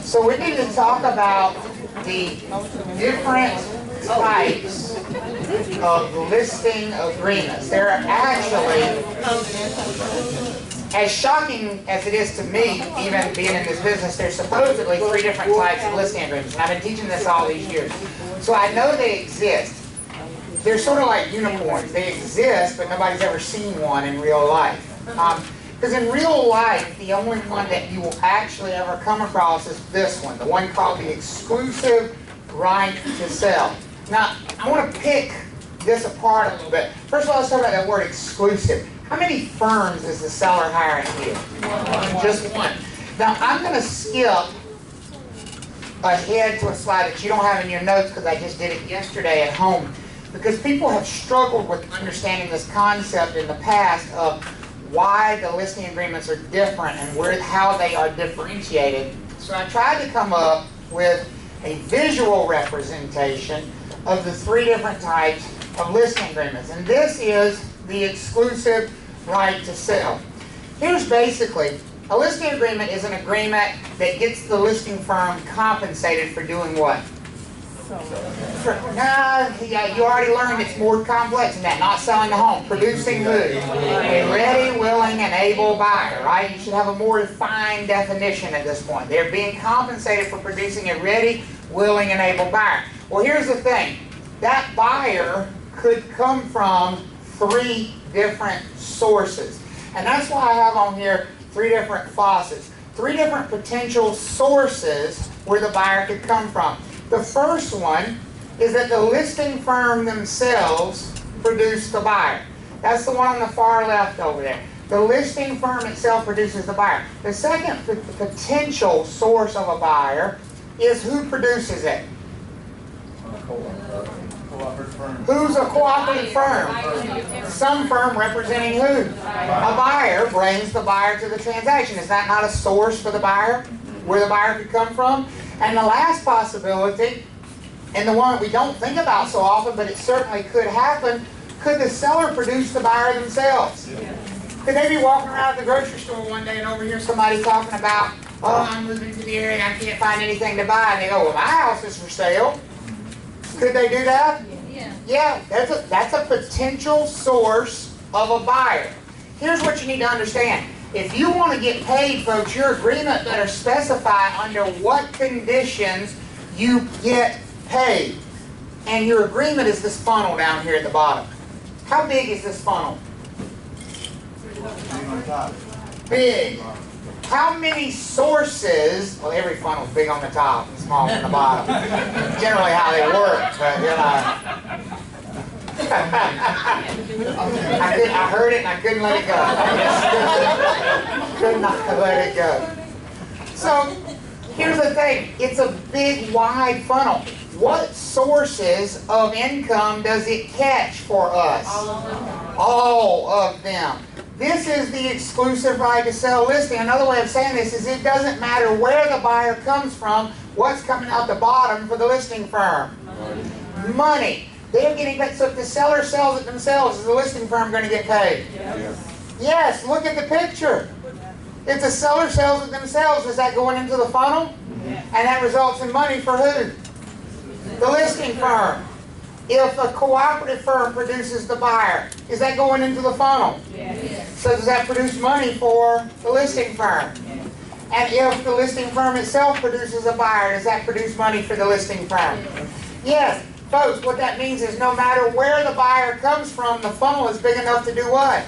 So we need to talk about the different types of listing agreements. There are actually, as shocking as it is to me, even being in this business, there's supposedly 3 different types of listing agreements. And I've been teaching this all these years. So I know they exist. They're sort of like unicorns. They exist, but nobody's ever seen one in real life. Because in real life, the only one that you will actually ever come across is this one, the one called the exclusive right to sell. Now, I want to pick this apart a little bit. First of all, let's talk about that word exclusive. How many firms is the seller hiring here? Just one. Now, I'm going to skip ahead to a slide that you don't have in your notes because I just did it yesterday at home. Because people have struggled with understanding this concept in the past of why the listing agreements are different and how they are differentiated. So I tried to come up with a visual representation of the 3 different types of listing agreements. And this is the exclusive right to sell. Here's basically, a listing agreement is an agreement that gets the listing firm compensated for doing what? Yeah, you already learned it's more complex than that. Not selling the home. Producing who? A ready, willing, and able buyer, right? You should have a more defined definition at this point. They're being compensated for producing a ready, willing, and able buyer. Well, here's the thing. That buyer could come from 3 different sources. And that's why I have on here 3 different faucets. 3 different potential sources where the buyer could come from. The first one is that the listing firm themselves produce the buyer. That's the one on the far left over there. The listing firm itself produces the buyer. The second potential source of a buyer is who produces it. Who's a cooperative firm? Some firm representing who? A buyer brings the buyer to the transaction. Is that not a source for the buyer? Where the buyer could come from? And the last possibility, and the one we don't think about so often, but it certainly could happen, could the seller produce the buyer themselves? Could they be walking around at the grocery store one day and overhear somebody talking about, oh, I'm moving to the area and I can't find anything to buy, and they go, well, my house is for sale. Could they do that? Yeah, that's a potential source of a buyer. Here's what you need to understand. If you want to get paid, folks, your agreement better specify under what conditions you get paid. And your agreement is this funnel down here at the bottom. How big is this funnel? Big. How many sources, well, every funnel is big on the top and small on the bottom. Generally how they work, but you know. I heard it and I couldn't let it go. I just could not let it go. So, here's the thing. It's a big, wide funnel. What sources of income does it catch for us? All of them. All of them. This is the exclusive right to sell listing. Another way of saying this is it doesn't matter where the buyer comes from, what's coming out the bottom for the listing firm? Money. They're getting paid. So if the seller sells it themselves, is the listing firm going to get paid? Yes, look at the picture. If the seller sells it themselves, is that going into the funnel? And that results in money for who? The listing firm. If a cooperative firm produces the buyer, is that going into the funnel? So does that produce money for the listing firm? And if the listing firm itself produces a buyer, does that produce money for the listing firm? Yes. Folks, what that means is no matter where the buyer comes from, the funnel is big enough to do what?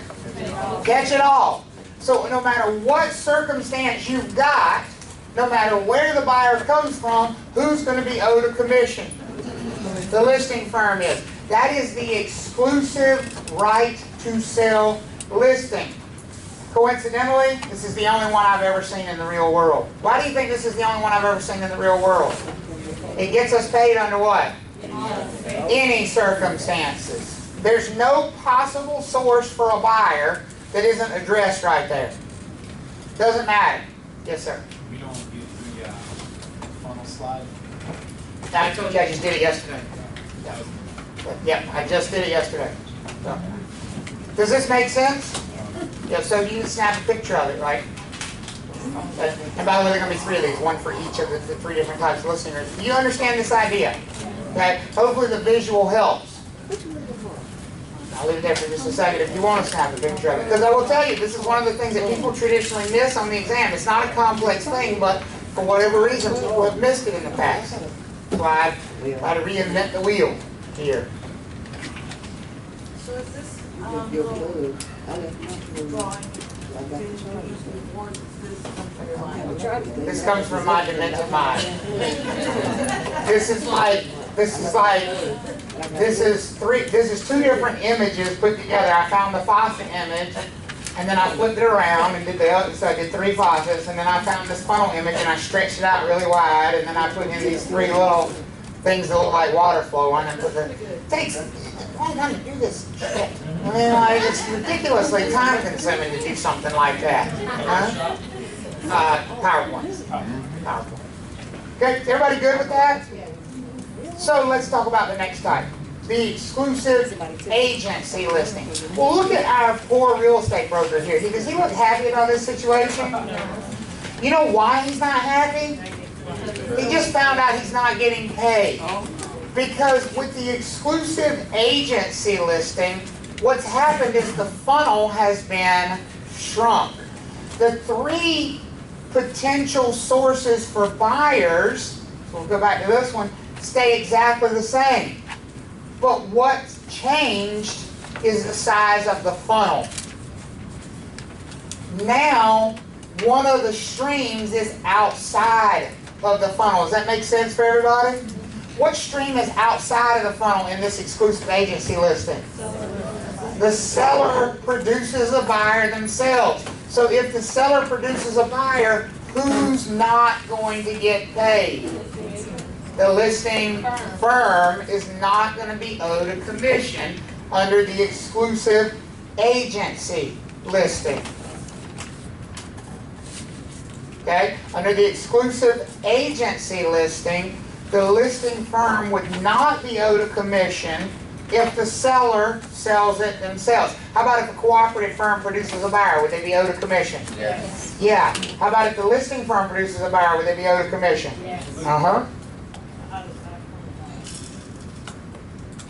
Catch it all. So no matter what circumstance you've got, no matter where the buyer comes from, who's going to be owed a commission? The listing firm is. That is the exclusive right to sell listing. Coincidentally, this is the only one I've ever seen in the real world. Why do you think this is the only one I've ever seen in the real world? It gets us paid under what? Any circumstances. There's no possible source for a buyer that isn't addressed right there. Doesn't matter. Yes, sir. We don't use the funnel slide. I told you I just did it yesterday. Yep, I just did it yesterday. So, does this make sense? Yeah, so you can snap a picture of it, right? And by the way, there are going to be 3 of these, one for each of the 3 different types of listing agreements. You understand this idea? Okay? Hopefully the visual helps. I'll leave it there for just a second if you want to snap a picture of it. Because I will tell you, this is one of the things that people traditionally miss on the exam. It's not a complex thing, but for whatever reason, people have missed it in the past. That's why I had to reinvent the wheel here. So is this drawing? This comes from my demented mind. This is 2 different images put together. I found the faucet image, and then I flipped it around and did the other, so I did 3 faucets, and then I found this funnel image and I stretched it out really wide, and then I put in these 3 little things that look like water flowing, and put the, why do you do this shit? I mean, like, it's ridiculously time consuming to do something like that. Huh? PowerPoint. Okay, everybody good with that? So let's talk about the next type. The exclusive agency listing. Well, look at our poor real estate broker here. Does he look happy about this situation? You know why he's not happy? He just found out he's not getting paid. Because with the exclusive agency listing, what's happened is the funnel has been shrunk. The 3 potential sources for buyers, so we'll go back to this one, stay exactly the same. But what's changed is the size of the funnel. Now, one of the streams is outside of the funnel. Does that make sense for everybody? What stream is outside of the funnel in this exclusive agency listing? The seller produces a buyer themselves. So if the seller produces a buyer, who's not going to get paid? The listing firm is not going to be owed a commission under the exclusive agency listing. Okay? Under the exclusive agency listing, the listing firm would not be owed a commission if the seller sells it themselves. How about if a cooperative firm produces a buyer? Would they be owed a commission? Yes. Yeah. How about if the listing firm produces a buyer? Would they be owed a commission? Yes. Uh-huh.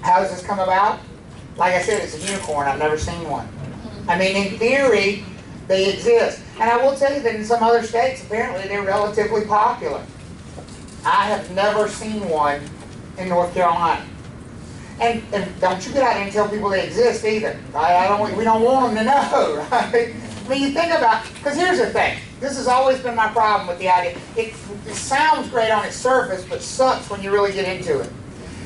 How does this come about? Like I said, it's a unicorn. I've never seen one. I mean, in theory, they exist. And I will tell you that in some other states, apparently, they're relatively popular. I have never seen one in North Carolina. And don't you get out there and tell people they exist either. Right? We don't want them to know, right? I mean, you think about, because here's the thing. This has always been my problem with the idea. It sounds great on its surface, but sucks when you really get into it.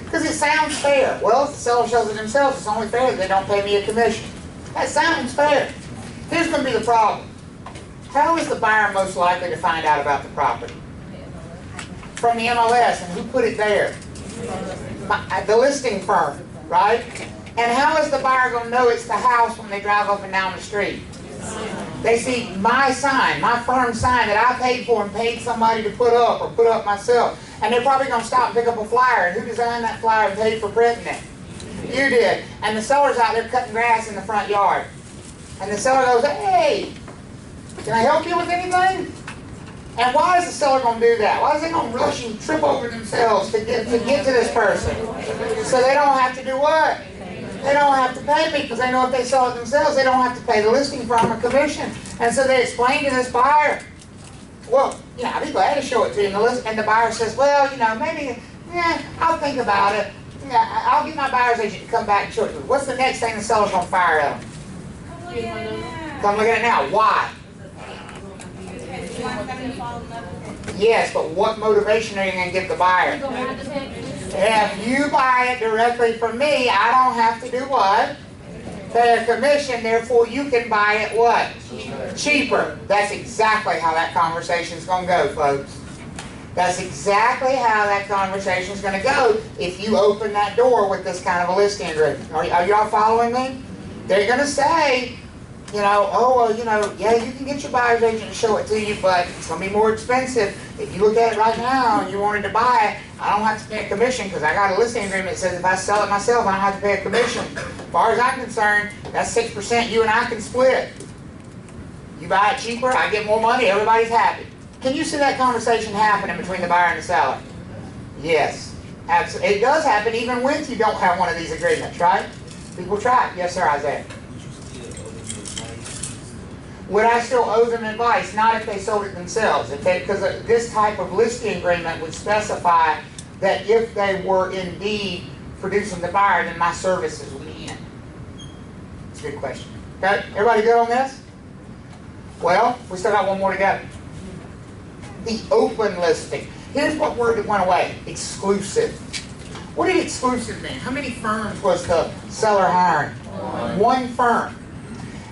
Because it sounds fair. Well, if the seller sells it themselves, it's only fair that they don't pay me a commission. That sounds fair. Here's going to be the problem. How is the buyer most likely to find out about the property? From the MLS, and who put it there? The listing firm, right? And how is the buyer going to know it's the house when they drive up and down the street? They see my sign, my firm sign that I paid for and paid somebody to put up or put up myself. And they're probably going to stop and pick up a flyer. And who designed that flyer and paid for printing it? You did. And the seller's out there cutting grass in the front yard. And the seller goes, hey, can I help you with anything? And why is the seller going to do that? Why is they going to rush and trip over themselves to get to this person? So they don't have to do what? They don't have to pay me, because they know if they sell it themselves, they don't have to pay the listing firm a commission. And so they explain to this buyer, well, you know, I'd be glad to show it to you. And the buyer says, well, you know, maybe, yeah, I'll think about it. Yeah, I'll get my buyer's agent to come back and show it to me. What's the next thing the seller's going to fire at them? Come look at it now. Why? Yes, but what motivation are you going to give the buyer? If you buy it directly from me, I don't have to do what? Pay a commission, therefore you can buy it what? Cheaper. That's exactly how that conversation is going to go, folks. That's exactly how that conversation is going to go if you open that door with this kind of a listing agreement. Are y'all following me? They're going to say, you know, oh, well, you know, yeah, you can get your buyer's agent to show it to you, but it's going to be more expensive. If you look at it right now and you wanted to buy it, I don't have to pay a commission because I got a listing agreement that says if I sell it myself, I don't have to pay a commission. As far as I'm concerned, that's 6% you and I can split. You buy it cheaper, I get more money, everybody's happy. Can you see that conversation happening between the buyer and the seller? Yes, absolutely. It does happen even when you don't have one of these agreements, right? People try it. Yes, sir, Isaiah. Would I still owe them advice? Not if they sold it themselves. Because this type of listing agreement would specify that if they were indeed producing the buyer, then my services would be in. That's a good question. Okay, everybody good on this? Well, we still got one more to go. The open listing. Here's what word that went away. Exclusive. What did exclusive mean? How many firms was the seller hiring? One firm.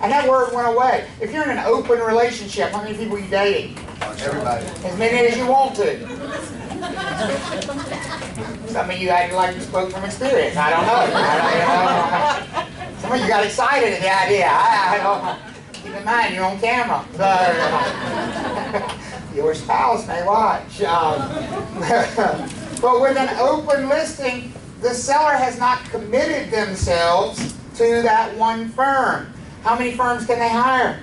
And that word went away. If you're in an open relationship, how many people are you dating? Everybody. As many as you want to. Some of you acted like you spoke from experience. I don't know. Some of you got excited at the idea. I don't. Keep in mind, you're on camera. Your spouse may watch. But with an open listing, the seller has not committed themselves to that one firm. How many firms can they hire?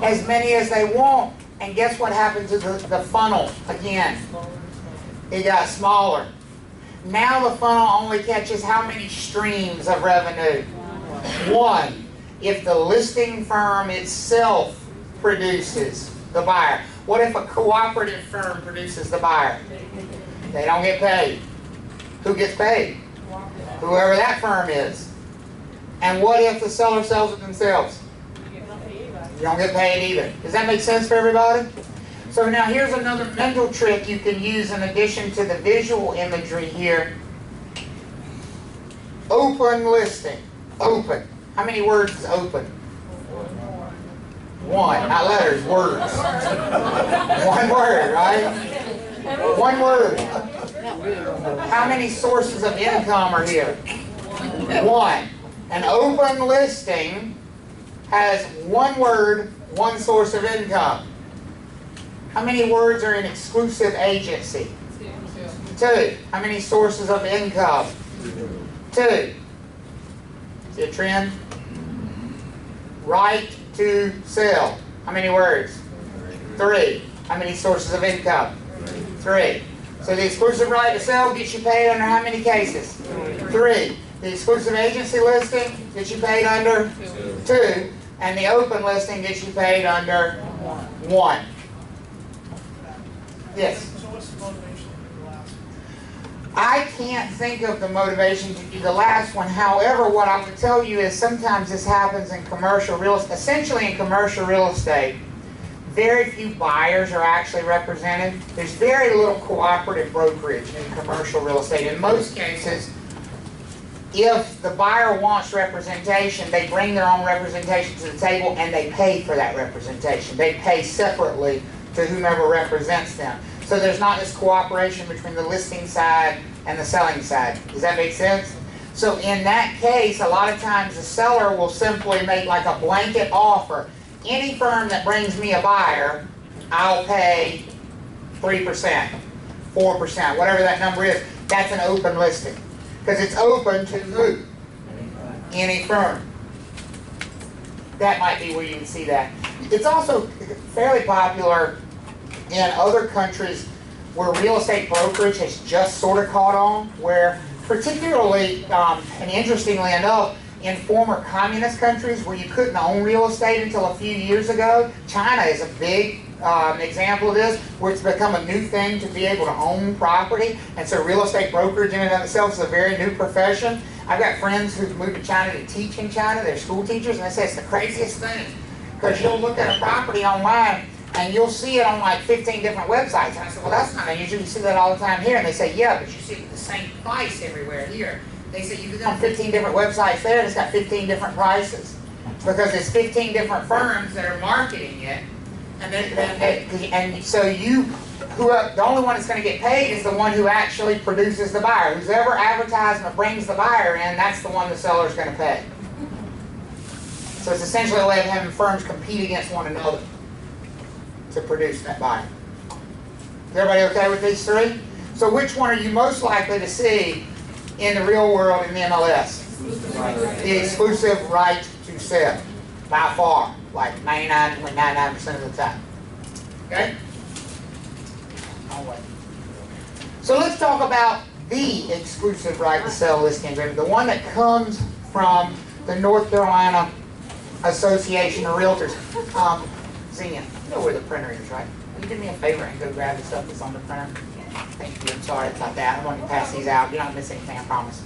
As many as they want. And guess what happened to the funnel again? It got smaller. Now the funnel only catches how many streams of revenue? One. If the listing firm itself produces the buyer. What if a cooperative firm produces the buyer? They don't get paid. Who gets paid? Whoever that firm is. And what if the seller sells it themselves? You don't get paid either. Does that make sense for everybody? So now here's another mental trick you can use in addition to the visual imagery here. Open listing. Open. How many words is open? One. Not letters, words. One word, right? One word. How many sources of income are here? One. An open listing has one word, one source of income. How many words are in exclusive agency? Two. How many sources of income? Two. See a trend? Right to sell. How many words? Three. How many sources of income? Three. So the exclusive right to sell gets you paid under how many cases? Three. The exclusive agency listing gets you paid under? Two. And the open listing gets you paid under? One. Yes? So what's the motivation for the last one? I can't think of the motivation to do the last one. However, what I would tell you is sometimes this happens in commercial real estate. Essentially in commercial real estate, very few buyers are actually represented. There's very little cooperative brokerage in commercial real estate. In most cases, if the buyer wants representation, they bring their own representation to the table and they pay for that representation. They pay separately to whomever represents them. So there's not this cooperation between the listing side and the selling side. Does that make sense? So in that case, a lot of times the seller will simply make like a blanket offer. Any firm that brings me a buyer, I'll pay 3%, 4%, whatever that number is. That's an open listing. Because it's open to who? Any firm. That might be where you can see that. It's also fairly popular in other countries where real estate brokerage has just sort of caught on, where particularly, and interestingly enough, in former communist countries where you couldn't own real estate until a few years ago, China is a big example of this, where it's become a new thing to be able to own property. And so real estate brokerage in and of itself is a very new profession. I've got friends who've moved to China to teach in China. They're school teachers, and they say it's the craziest thing. Because you'll look at a property online, and you'll see it on like 15 different websites. And I said, well, that's not unusual. You see that all the time here. And they say, yeah, but you see the same price everywhere here. They say you can go on 15 different websites there, and it's got 15 different prices. Because there's 15 different firms that are marketing it. And so the only one that's going to get paid is the one who actually produces the buyer. Whoever advertisement brings the buyer in, that's the one the seller's going to pay. So it's essentially a way of having firms compete against one another to produce that buyer. Is everybody okay with these three? So which one are you most likely to see in the real world in the MLS? The exclusive right to sell, by far. like 99.99% of the time. Okay? So let's talk about the exclusive right to sell listing agreement, the one that comes from the North Carolina Association of Realtors. Zena, you know where the printer is, right? Will you do me a favor and go grab the stuff that's on the printer? Thank you. I'm sorry about that. I'm going to pass these out. You're not missing anything, I promise.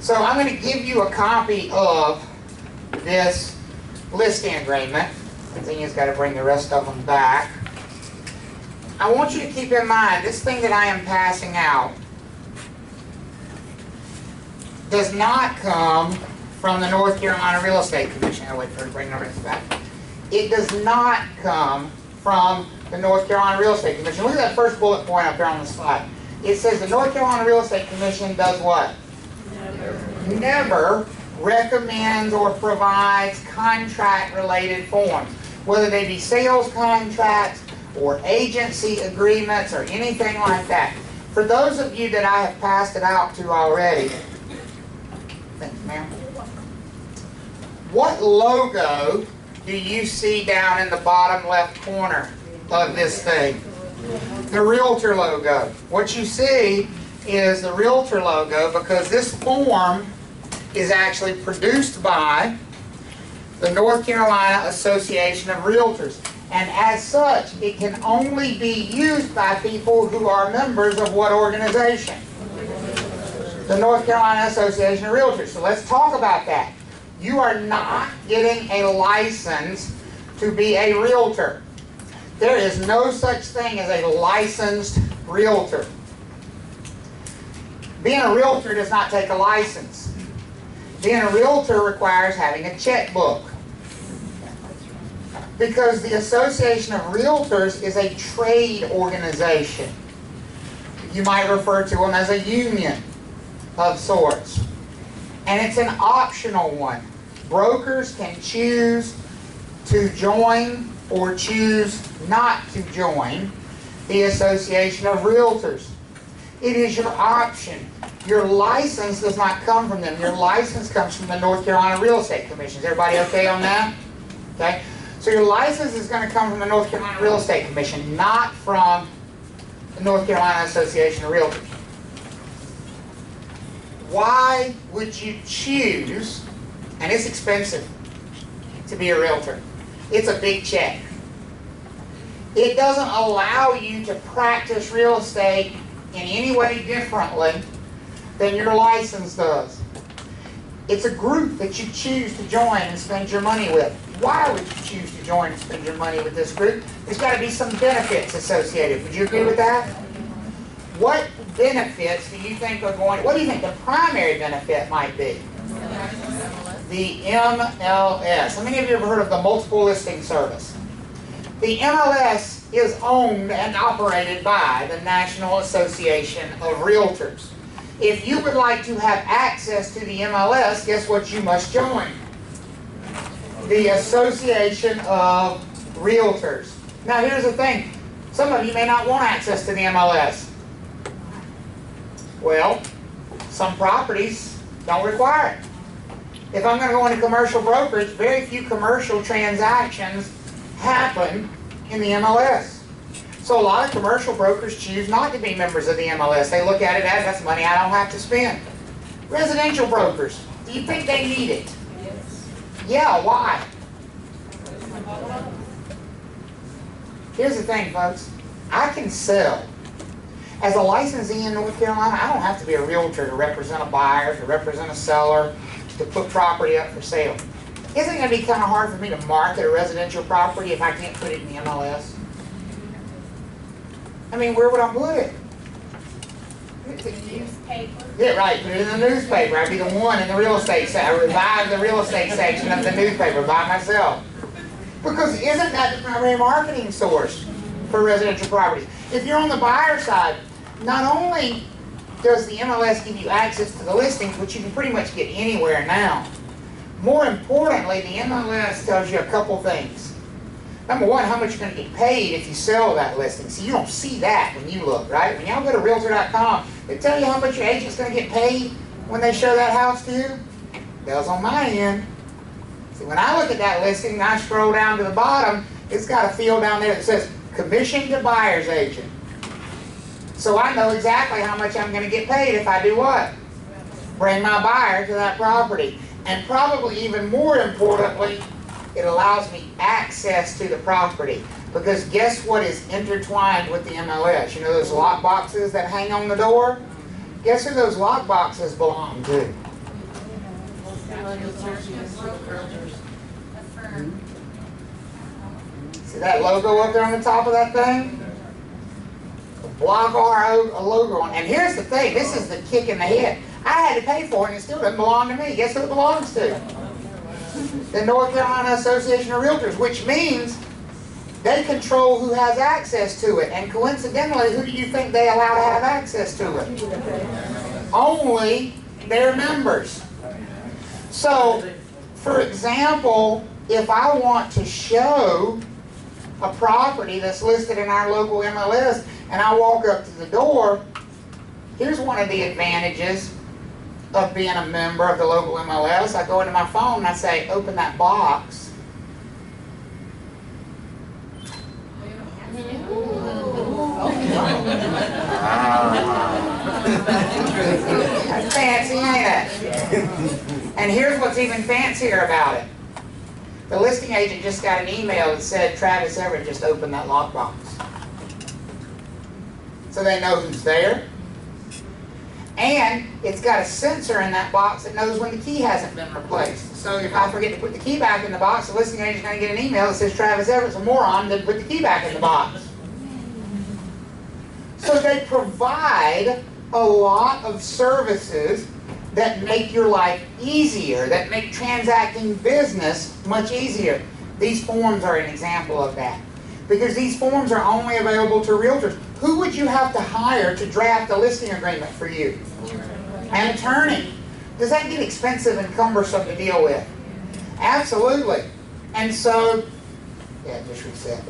So I'm going to give you a copy of this listing agreement. Zena's got to bring the rest of them back. I want you to keep in mind, this thing that I am passing out does not come from the North Carolina Real Estate Commission. I'll wait for her to bring the rest back. It does not come from the North Carolina Real Estate Commission. Look at that first bullet point up there on the slide. It says the North Carolina Real Estate Commission does what? Never recommends or provides contract-related forms, whether they be sales contracts or agency agreements or anything like that. For those of you that I have passed it out to already, thanks, ma'am. What logo do you see down in the bottom left corner of this thing? The realtor logo. What you see is the realtor logo because this form is actually produced by the North Carolina Association of Realtors. And as such, it can only be used by people who are members of what organization? The North Carolina Association of Realtors. So let's talk about that. You are not getting a license to be a realtor. There is no such thing as a licensed realtor. Being a realtor does not take a license. Being a realtor requires having a checkbook. Because the Association of Realtors is a trade organization. You might refer to them as a union of sorts. And it's an optional one. Brokers can choose to join or choose not to join the Association of Realtors. It is your option. Your license does not come from them. Your license comes from the North Carolina Real Estate Commission. Is everybody okay on that? Okay. So your license is going to come from the North Carolina Real Estate Commission, not from the North Carolina Association of Realtors. Why would you choose, and it's expensive, to be a realtor? It's a big check. It doesn't allow you to practice real estate in any way differently than your license does. It's a group that you choose to join and spend your money with. Why would you choose to join and spend your money with this group? There's got to be some benefits associated. Would you agree with that? What benefits do you think are going, what do you think the primary benefit might be? The MLS. How many of you have heard of the multiple listing service? The MLS is owned and operated by the National Association of Realtors. If you would like to have access to the MLS, guess what you must join? The Association of Realtors. Now here's the thing. Some of you may not want access to the MLS. Well, some properties don't require it. If I'm going to go into commercial brokerage, very few commercial transactions happen in the MLS. So a lot of commercial brokers choose not to be members of the MLS. They look at it as, that's money I don't have to spend. Residential brokers, do you think they need it? Yes. Yeah, why? Here's the thing, folks. I can sell. As a licensee in North Carolina, I don't have to be a realtor to represent a buyer, to represent a seller, to put property up for sale. Isn't it going to be kind of hard for me to market a residential property if I can't put it in the MLS? I mean, where would I put it? The newspaper. Yeah, right. Put it in the newspaper. I'd be the one in the real estate section. I revive the real estate section of the newspaper by myself. Because isn't that the primary marketing source for residential properties? If you're on the buyer side, not only does the MLS give you access to the listings, which you can pretty much get anywhere now, more importantly, the MLS tells you a couple things. Number one, how much you're going to get paid if you sell that listing. See, you don't see that when you look, right? When y'all go to realtor.com, they tell you how much your agent's going to get paid when they show that house to you. It does on my end. See, when I look at that listing and I scroll down to the bottom, it's got a field down there that says commission to buyer's agent. So I know exactly how much I'm going to get paid if I do what? Bring my buyer to that property. And probably even more importantly, it allows me access to the property. Because guess what is intertwined with the MLS? You know those lock boxes that hang on the door? Guess who those lock boxes belong to? See that logo up there on the top of that thing? The Block R logo on. And here's the thing, this is the kick in the head. I had to pay for it and it still doesn't belong to me. Guess who it belongs to? The North Carolina Association of Realtors, which means they control who has access to it. And coincidentally, who do you think they allow to have access to it? Only their members. So, for example, if I want to show a property that's listed in our local MLS and I walk up to the door, here's one of the advantages of being a member of the local MLS. I go into my phone and I say, open that box. That's fancy, ain't it? And here's what's even fancier about it. The listing agent just got an email that said Travis Everette just opened that lockbox. So they know who's there. And it's got a sensor in that box that knows when the key hasn't been replaced. So if I forget to put the key back in the box, the listing agent's going to get an email that says Travis Everett's a moron, didn't put the key back in the box. So they provide a lot of services that make your life easier, that make transacting business much easier. These forms are an example of that. Because these forms are only available to realtors. Who would you have to hire to draft a listing agreement for you? An attorney. Does that get expensive and cumbersome to deal with? Absolutely. And so, yeah, just reset.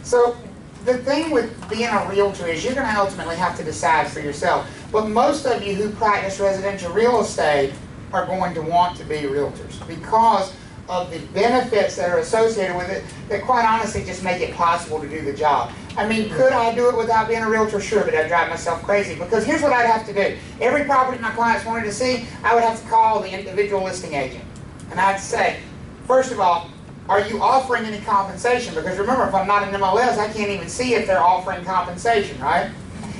So, the thing with being a realtor is you're going to ultimately have to decide for yourself. But most of you who practice residential real estate are going to want to be realtors because of the benefits that are associated with it that quite honestly just make it possible to do the job. I mean, could I do it without being a realtor? Sure, but I'd drive myself crazy because here's what I'd have to do. Every property my clients wanted to see, I would have to call the individual listing agent. And I'd say, first of all, are you offering any compensation? Because remember, if I'm not in MLS, I can't even see if they're offering compensation, right?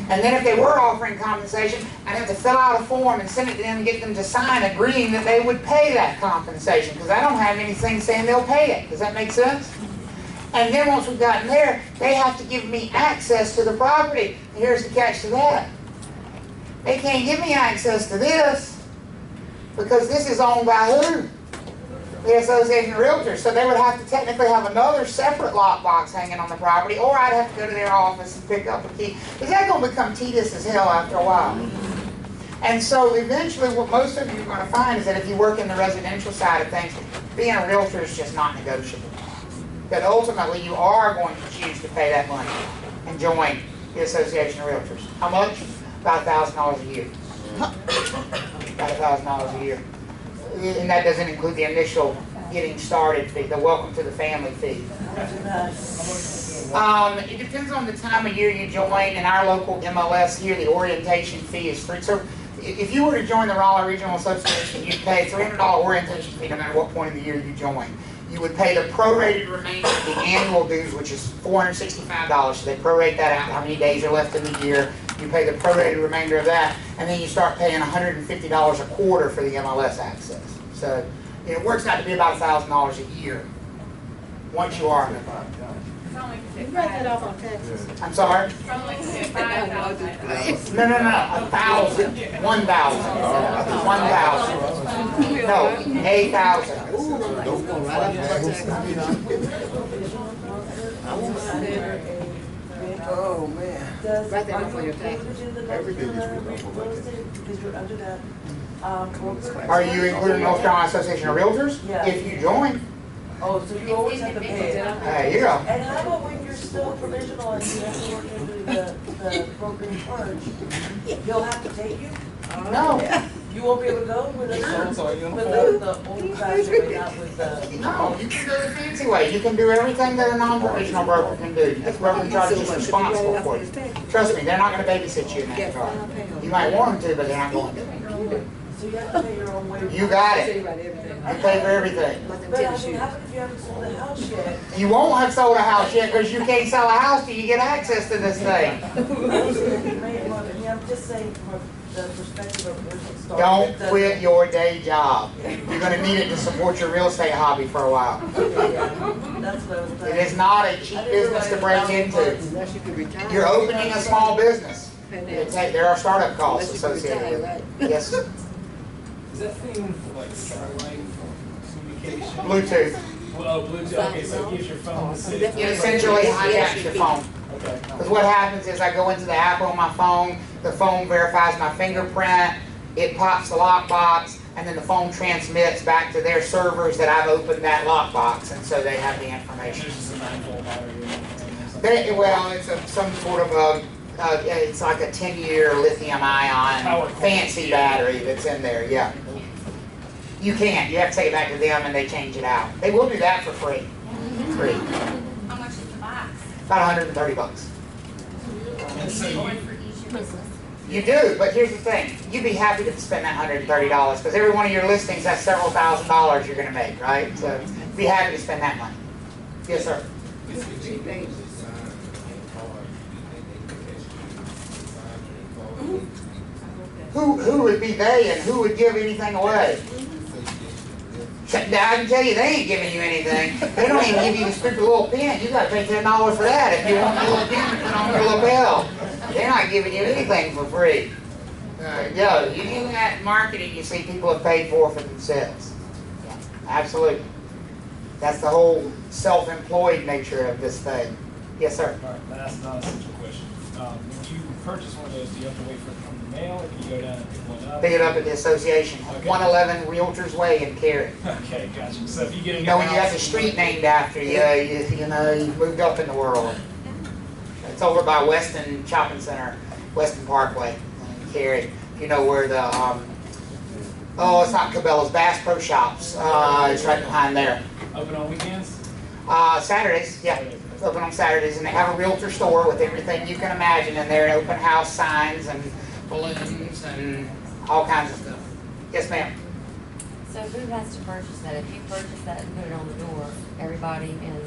And then if they were offering compensation, I'd have to fill out a form and send it to them and get them to sign agreeing that they would pay that compensation because I don't have anything saying they'll pay it. Does that make sense? And then once we've gotten there, they have to give me access to the property. And here's the catch to that. They can't give me access to this because this is owned by who? The Association of Realtors. So they would have to technically have another separate lockbox hanging on the property, or I'd have to go to their office and pick up a key. Is that going to become tedious as hell after a while? And so eventually what most of you are going to find is that if you work in the residential side of things, being a realtor is just not negotiable. That ultimately you are going to choose to pay that money and join the Association of Realtors. How much? About $1,000 a year. About $1,000 a year. And that doesn't include the initial getting started fee, the welcome to the family fee. It depends on the time of year you join. In our local MLS here, the orientation fee is free. So if you were to join the Raleigh Regional Association, you'd pay $300 orientation fee no matter what point in the year you join. You would pay the prorated remainder of the annual dues, which is $465. So they prorate that out, how many days are left in the year. You pay the prorated remainder of that, and then you start paying $150 a quarter for the MLS access. So it works out to be about $1,000 a year once you are a member. You write that off on taxes. I'm sorry? From like 5,000. No, 1,000. 1,000. 1,000. No, 8,000. Oh, man. Write that off on your taxes. Everything is because you're under that. Are you including North Carolina Association of Realtors? Yeah. If you join. Oh, so you always have to pay it. There you go. And how about when you're still provisional and you have to work into the broker in charge? He'll have to take you? No. You won't be able to go with the old fashioned way, not with the. No, you can do it the fancy way. You can do everything that a non-professional broker can do. This brokerage is just responsible for you. Trust me, they're not going to babysit you in that regard. You might want them to, but they're not going to. So you have to pay your own way. You got it. You pay for everything. But I mean, how about if you haven't sold a house yet? You won't have sold a house yet because you can't sell a house till you get access to this thing. I'm just saying from the perspective of person starting. Don't quit your day job. You're going to need it to support your real estate hobby for a while. That's what I was It is not a cheap business to break into. You're opening a small business. There are startup costs associated with it. Yes. Is that thing like satellite communication? Bluetooth. Oh, Bluetooth. Okay, so it gives your phone the city. It essentially hijacks your phone. Okay. Because what happens is I go into the app on my phone, the phone verifies my fingerprint, it pops the lockbox, and then the phone transmits back to their servers that I've opened that lockbox, and so they have the information. It's just a 9-volt battery. Well, it's some sort of a, it's like a 10-year lithium-ion fancy battery that's in there, yeah. You can't. You have to take it back to them and they change it out. They will do that for free. Free. How much is the box? About $130. And so Going for each business. You do, but here's the thing. You'd be happy to spend that $130 because every one of your listings has several $1,000s you're going to make, right? So be happy to spend that money. Yes, sir. Who would be they and who would give anything away? Now, I can tell you, they ain't giving you anything. They don't even give you a stupid little pen. You got to pay $10 for that if you want a little pen to put on your lapel. They're not giving you anything for free. Yo, you do that marketing, you see people have paid for themselves. Yeah, absolutely. That's the whole self-employed nature of this thing. Yes, sir. All right, that's not a simple question. When you purchase one of those, do you have to wait for it to come in the mail, or can you go down and pick one up? Pick it up at the association, Okay. 111 Realtors Way in Cary. Okay, gotcha. So if you get a You new know, when you house- got the street named after you, you know, you've moved up in the world. It's over by Weston Shopping Center, Weston Parkway in Cary. You know where the, oh, it's not Cabela's, Bass Pro Shops. It's right behind there. Open on weekends? Saturdays, yeah. It's open on Saturdays, and they have a realtor store with everything you can imagine in there, and open house signs and balloons and all kinds of stuff. Yes, ma'am. So who has to purchase that? If you purchase that and put it on the door, everybody in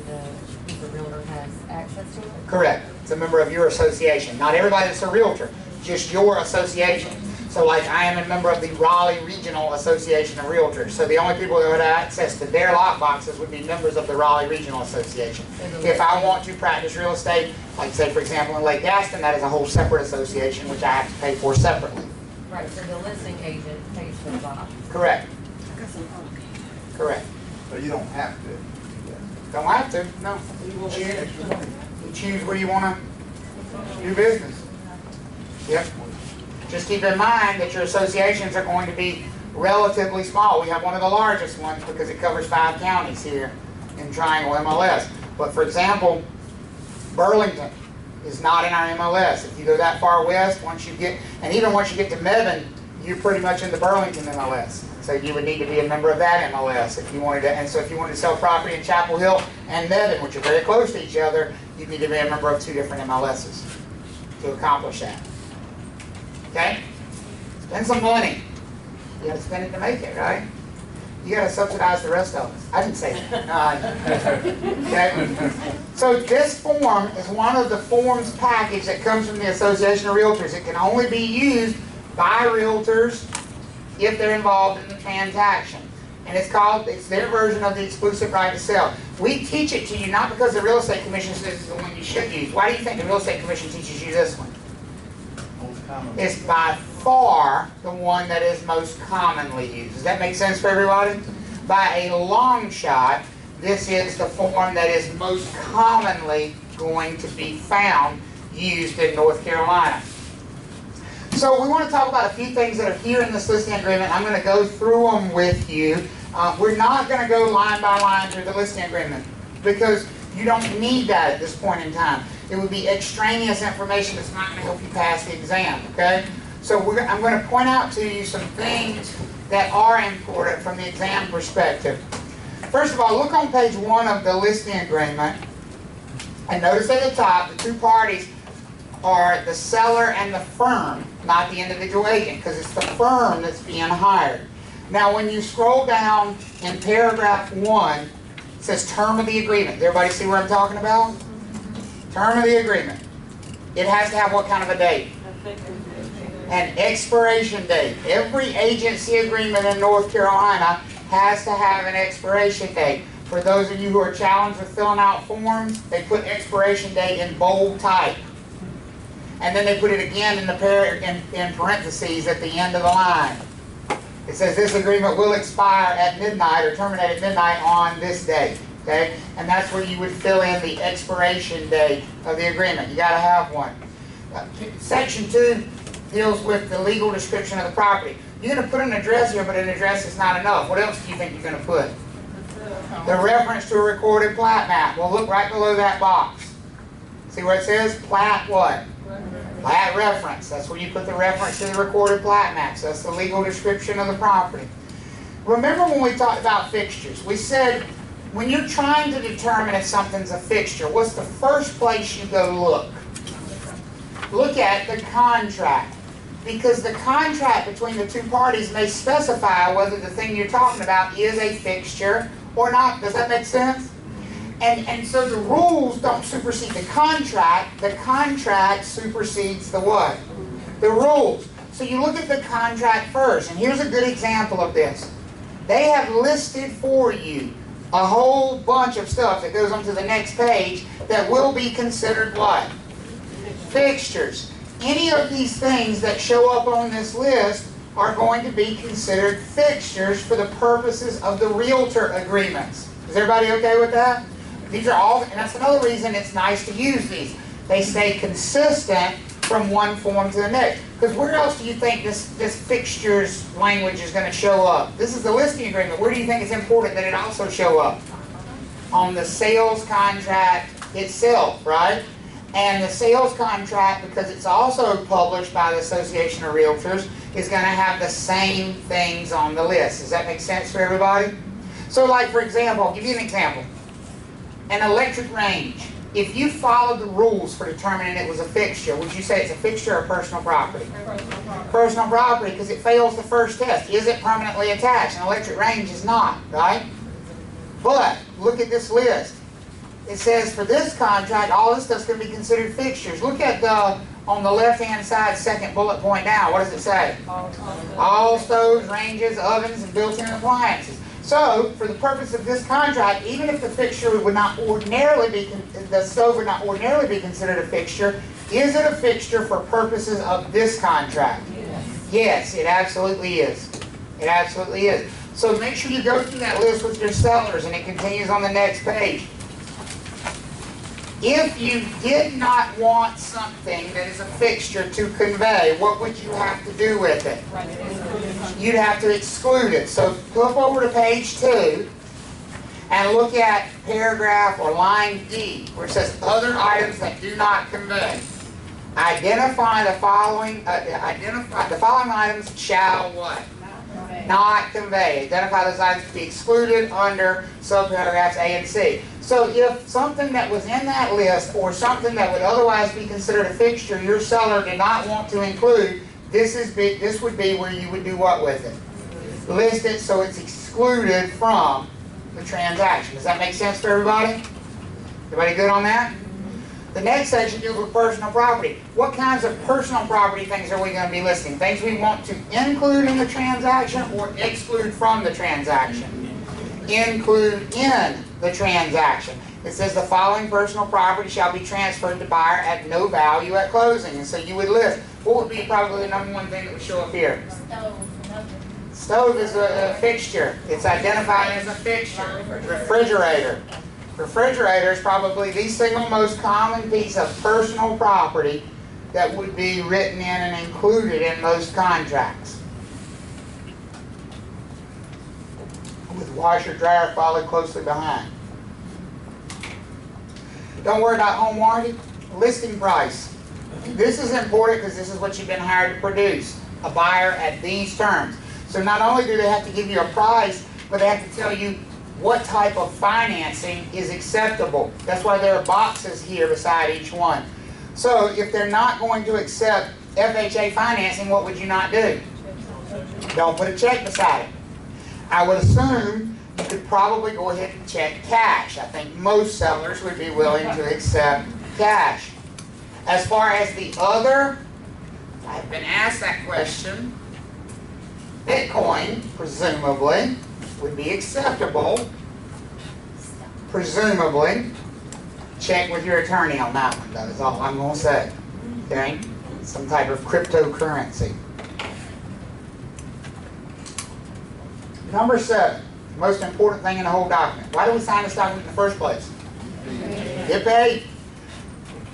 the realtor has access to it? Correct. It's a member of your association. Not everybody that's a realtor, just your association. So like I am a member of the Raleigh Regional Association of Realtors. So the only people that would have access to their lockboxes would be members of the Raleigh Regional Association. If I want to practice real estate, like say for example in Lake Gaston, that is a whole separate association which I have to pay for separately. Right, so the listing agent pays for the box. Correct. Correct. But you don't have to. Don't have to, no. You choose where you want to do business. Yep. Just keep in mind that your associations are going to be relatively small. We have one of the largest ones because it covers 5 counties here in Triangle MLS. But for example, Burlington is not in our MLS. If you go that far west, and even once you get to Mebane, you're pretty much in the Burlington MLS. So you would need to be a member of that MLS if you wanted to. And so if you wanted to sell property in Chapel Hill and Mebane, which are very close to each other, you'd need to be a member of 2 different MLSs to accomplish that. Okay? Spend some money. You gotta spend it to make it, right? You gotta subsidize the rest of us. I didn't say that. Okay? So this form is one of the forms package that comes from the Association of Realtors. It can only be used by realtors if they're involved in the transaction. And it's their version of the exclusive right to sell. We teach it to you not because the Real Estate Commission says it's the one you should use. Why do you think the Real Estate Commission teaches you this one? It's by far the one that is most commonly used. Does that make sense for everybody? By a long shot, this is the form that is most commonly going to be found used in North Carolina. So we want to talk about a few things that are here in this listing agreement. I'm going to go through them with you. We're not going to go line by line through the listing agreement because you don't need that at this point in time. It would be extraneous information that's not going to help you pass the exam, okay? So I'm going to point out to you some things that are important from the exam perspective. First of all, look on page 1 of the listing agreement, and notice at the top, the two parties are the seller and the firm, not the individual agent, because it's the firm that's being hired. Now, when you scroll down in paragraph 1, it says term of the agreement. Does everybody see what I'm talking about? Term of the agreement. It has to have what kind of a date? An expiration date. Every agency agreement in North Carolina has to have an expiration date. For those of you who are challenged with filling out forms, they put expiration date in bold type. And then they put it again in parentheses at the end of the line. It says this agreement will expire at midnight or terminate at midnight on this day. Okay? And that's where you would fill in the expiration date of the agreement. You got to have one. Section 2 deals with the legal description of the property. You're going to put an address here, but an address is not enough. What else do you think you're going to put? The reference to a recorded plat map. Well, look right below that box. See where it says plat what? Plat reference. That's where you put the reference to the recorded plat maps. That's the legal description of the property. Remember when we talked about fixtures? We said when you're trying to determine if something's a fixture, what's the first place you go look? Look at the contract. Because the contract between the two parties may specify whether the thing you're talking about is a fixture or not. Does that make sense? And so the rules don't supersede the contract supersedes the what? The rules. So you look at the contract first, and here's a good example of this. They have listed for you a whole bunch of stuff that goes on to the next page that will be considered what? Fixtures. Any of these things that show up on this list are going to be considered fixtures for the purposes of the realtor agreements. Is everybody okay with that? These are all, and that's another reason it's nice to use these. They stay consistent from one form to the next. Because where else do you think this fixtures language is going to show up? This is the listing agreement. Where do you think it's important that it also show up? On the sales contract itself, right? And the sales contract, because it's also published by the Association of Realtors, is going to have the same things on the list. Does that make sense for everybody? So like, for example, I'll give you an example. An electric range. If you followed the rules for determining it was a fixture, would you say it's a fixture or personal property? Personal property. Personal property, because it fails the first test. Is it permanently attached? An electric range is not, right? But look at this list. It says for this contract, all this stuff's going to be considered fixtures. Look at on the left-hand side, second bullet point down. What does it say? All stoves, ranges, ovens, and built-in appliances. So, for the purpose of this contract, even if the fixture would not ordinarily be, the stove would not ordinarily be considered a fixture, is it a fixture for purposes of this contract? Yes. Yes, it absolutely is. It absolutely is. So make sure you go through that list with your sellers, and it continues on the next page. If you did not want something that is a fixture to convey, what would you have to do with it? You'd have to exclude it. So flip over to page 2 and look at paragraph or line D, where it says other items that do not convey. Identify the following. The following items shall what? Not convey. Identify those items to be excluded under subparagraphs A and C. So if something that was in that list or something that would otherwise be considered a fixture, your seller did not want to include, this would be where you would do what with it? List it so it's excluded from the transaction. Does that make sense for everybody? Everybody good on that? The next section deals with personal property. What kinds of personal property things are we going to be listing? Things we want to include in the transaction or exclude from the transaction? Include in the transaction. It says the following personal property shall be transferred to buyer at no value at closing. And so you would list, what would be probably the number one thing that would show up here? Stove is a fixture. It's identified as a fixture. Refrigerator. Refrigerator is probably the single most common piece of personal property that would be written in and included in most contracts. With washer, dryer followed closely behind. Don't worry about home warranty. Listing price. This is important because this is what you've been hired to produce. a buyer at these terms. So not only do they have to give you a price, but they have to tell you what type of financing is acceptable. That's why there are boxes here beside each one. So if they're not going to accept FHA financing, what would you not do? Don't put a check beside it. I would assume you could probably go ahead and check cash. I think most sellers would be willing to accept cash. As far as the other, I've been asked that question. Bitcoin, presumably, would be acceptable. Presumably. Check with your attorney on that one, though, is all I'm going to say. Okay? Some type of cryptocurrency. Number 7, the most important thing in the whole document. Why do we sign this document in the first place? Get paid.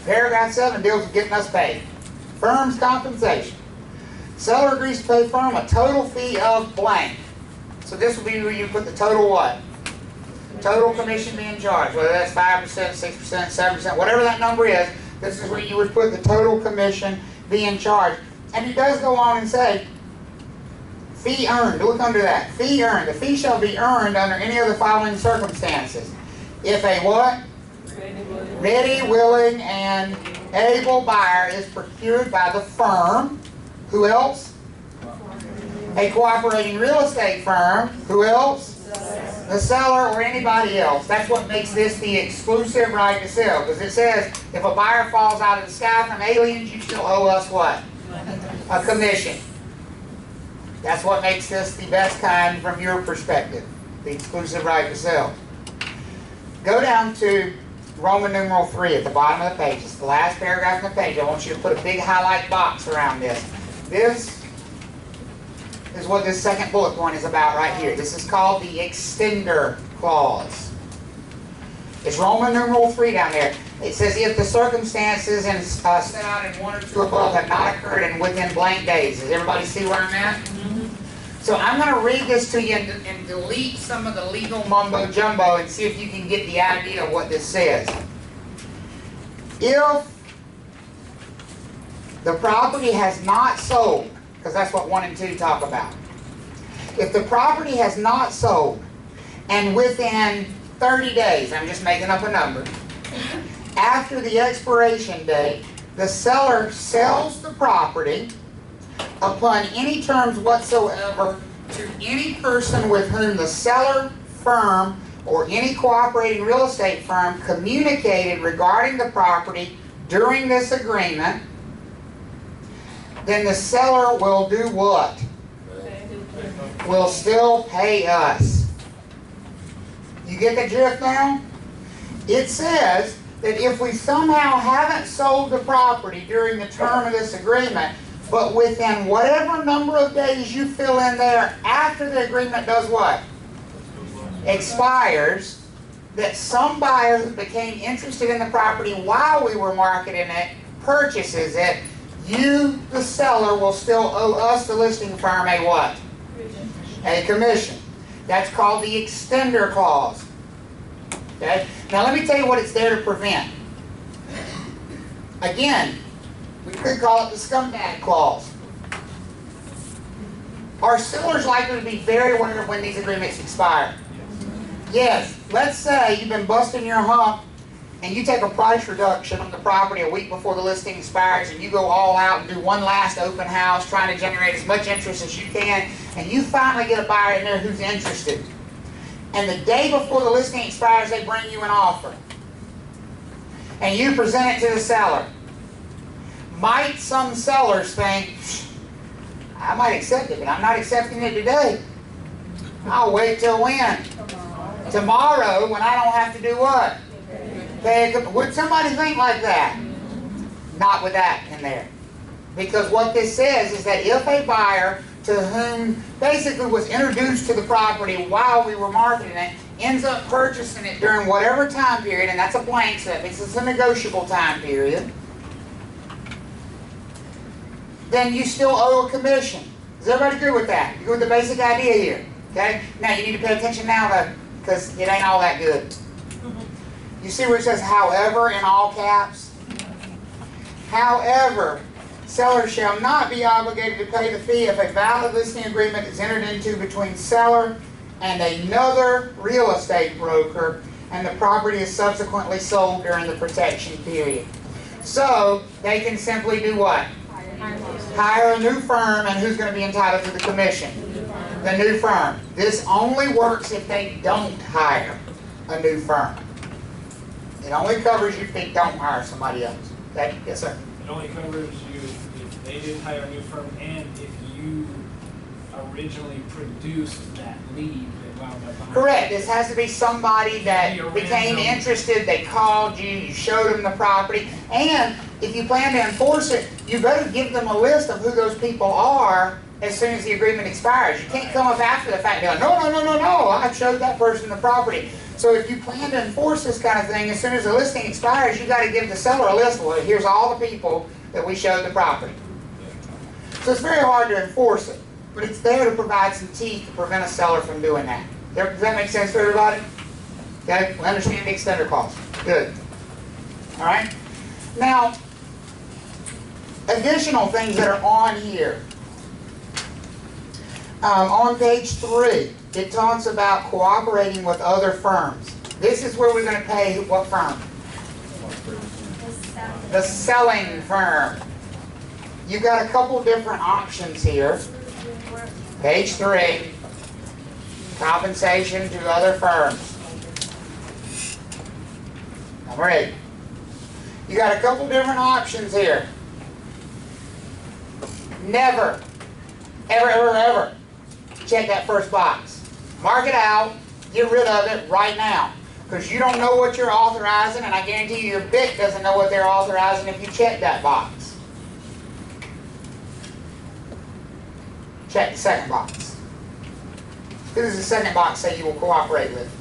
Paragraph 7 deals with getting us paid. Firm's compensation. Seller agrees to pay firm a total fee of blank. So this will be where you put the total what? Total commission being charged, whether that's 5%, 6%, 7%, whatever that number is, this is where you would put the total commission being charged. And he does go on and say, fee earned, look under that, fee earned. The fee shall be earned under any of the following circumstances. If a what? Ready, willing, and able buyer is procured by the firm. Who else? A cooperating real estate firm. Who else? The seller or anybody else. That's what makes this the exclusive right to sell. Because it says if a buyer falls out of the sky from aliens, you still owe us what? A commission. That's what makes this the best kind from your perspective. The exclusive right to sell. Go down to Roman numeral 3 at the bottom of the page. It's the last paragraph on the page. I want you to put a big highlight box around this. This is what this second bullet point is about right here. This is called the extender clause. It's Roman numeral 3 down there. It says if the circumstances and set out in 1 or 2 above have not occurred and within blank days. Does everybody see where I'm at? So I'm going to read this to you and delete some of the legal mumbo jumbo and see if you can get the idea of what this says. If the property has not sold, because that's what 1 and 2 talk about. If the property has not sold and within 30 days, I'm just making up a number, after the expiration date, the seller sells the property upon any terms whatsoever to any person with whom the seller, firm, or any cooperating real estate firm communicated regarding the property during this agreement, then the seller will do what? Will still pay us. You get the drift now? It says that if we somehow haven't sold the property during the term of this agreement, but within whatever number of days you fill in there after the agreement does what? Expires, that some buyer who became interested in the property while we were marketing it purchases it, you, the seller, will still owe us, the listing firm, a what? A commission. That's called the extender clause. Okay? Now let me tell you what it's there to prevent. Again, we could call it the scumbag clause. Are sellers likely to be very aware of when these agreements expire? Yes. Let's say you've been busting your hump and you take a price reduction on the property a week before the listing expires and you go all out and do one last open house trying to generate as much interest as you can, and you finally get a buyer in there who's interested. And the day before the listing expires, they bring you an offer. And you present it to the seller. Might some sellers think, I might accept it, but I'm not accepting it today. I'll wait till when? Tomorrow, when I don't have to do what? Would somebody think like that? Not with that in there. Because what this says is that if a buyer to whom basically was introduced to the property while we were marketing it ends up purchasing it during whatever time period, and that's a blank slip, it's a negotiable time period, then you still owe a commission. Does everybody agree with that? You agree with the basic idea here? Okay? Now you need to pay attention now though, because it ain't all that good. You see where it says however in all caps? However, Seller shall not be obligated to pay the fee if a valid listing agreement is entered into between seller and another real estate broker and the property is subsequently sold during the protection period. So they can simply do what? Hire a new firm, and who's going to be entitled to the commission? The new firm. This only works if they don't hire a new firm. It only covers you if they don't hire somebody else. Okay? Yes, sir. It only covers you if they didn't hire a new firm and if you originally produced that lead that wound up behind. Correct. This has to be somebody that became interested, they called you, you showed them the property, and if you plan to enforce it, you better give them a list of who those people are as soon as the agreement expires. You can't come up after the fact and go, no, I showed that person the property. So if you plan to enforce this kind of thing, as soon as the listing expires, you got to give the seller a list. Well, here's all the people that we showed the property. So it's very hard to enforce it, but it's there to provide some teeth to prevent a seller from doing that. Does that make sense for everybody? Okay, we understand the extender clause. Good. All right. Now, additional things that are on here. On page 3, it talks about cooperating with other firms. This is where we're going to pay what firm? The selling firm. You've got a couple different options here. Page 3, compensation to other firms. Number 8. You got a couple different options here. Never, ever check that first box. Mark it out, get rid of it right now. Because you don't know what you're authorizing, and I guarantee you your BIC doesn't know what they're authorizing if you check that box. Check the second box. Who does the second box say you will cooperate with?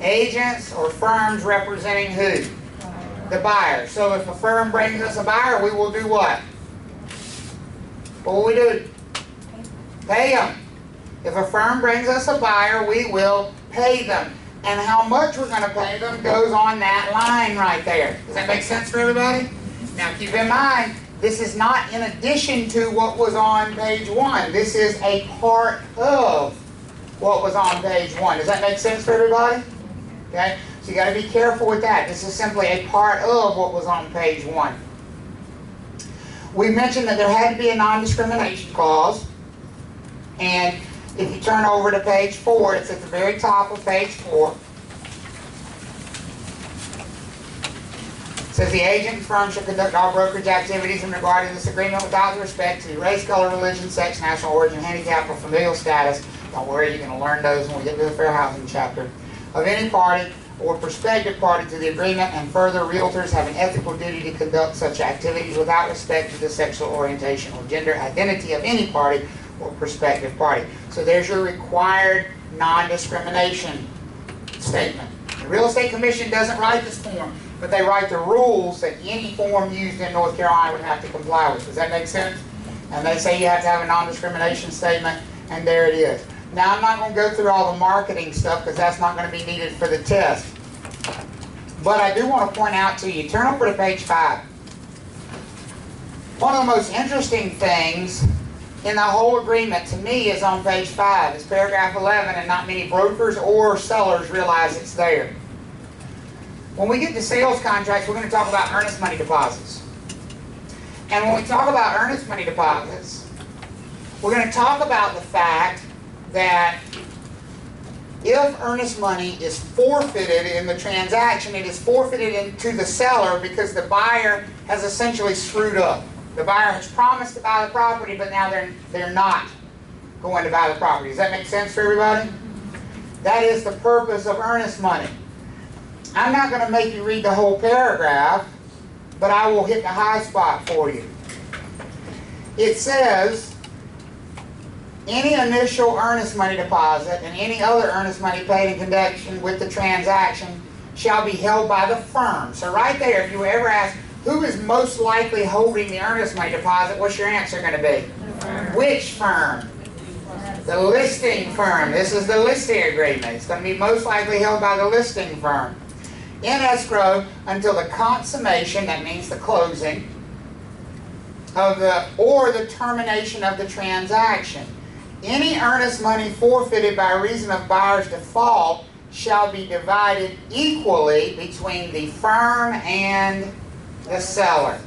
Agents or firms representing who? The buyer. So if a firm brings us a buyer, we will do what? What will we do? Pay them. If a firm brings us a buyer, we will pay them. And how much we're going to pay them goes on that line right there. Does that make sense for everybody? Now keep in mind, this is not in addition to what was on page 1. This is a part of what was on page 1. Does that make sense for everybody? Okay? So you got to be careful with that. This is simply a part of what was on page 1. We mentioned that there had to be a non-discrimination clause. And if you turn over to page 4, it's at the very top of page 4. It says the agent and firm should conduct all brokerage activities in regard to this agreement without respect to race, color, religion, sex, national origin, handicap, or familial status. Don't worry, you're going to learn those when we get to the fair housing chapter. Of any party or prospective party to the agreement, and further, realtors have an ethical duty to conduct such activities without respect to the sexual orientation or gender identity of any party or prospective party. So there's your required non-discrimination statement. The Real Estate Commission doesn't write this form, but they write the rules that any form used in North Carolina would have to comply with. Does that make sense? And they say you have to have a non-discrimination statement, and there it is. Now, I'm not going to go through all the marketing stuff because that's not going to be needed for the test. But I do want to point out to you, turn over to page 5. One of the most interesting things in the whole agreement to me is on page 5. It's paragraph 11, and not many brokers or sellers realize it's there. When we get to sales contracts, we're going to talk about earnest money deposits. And when we talk about earnest money deposits, we're going to talk about the fact that if earnest money is forfeited in the transaction, it is forfeited into the seller because the buyer has essentially screwed up. The buyer has promised to buy the property, but now they're not going to buy the property. Does that make sense for everybody? That is the purpose of earnest money. I'm not going to make you read the whole paragraph, but I will hit the high spot for you. It says, any initial earnest money deposit and any other earnest money paid in connection with the transaction shall be held by the firm. So right there, if you were ever asked, who is most likely holding the earnest money deposit, what's your answer going to be? Which firm? The listing firm. This is the listing agreement. It's going to be most likely held by the listing firm. In escrow until the consummation, that means the closing, or the termination of the transaction. Any earnest money forfeited by reason of buyer's default shall be divided equally between the firm and the seller.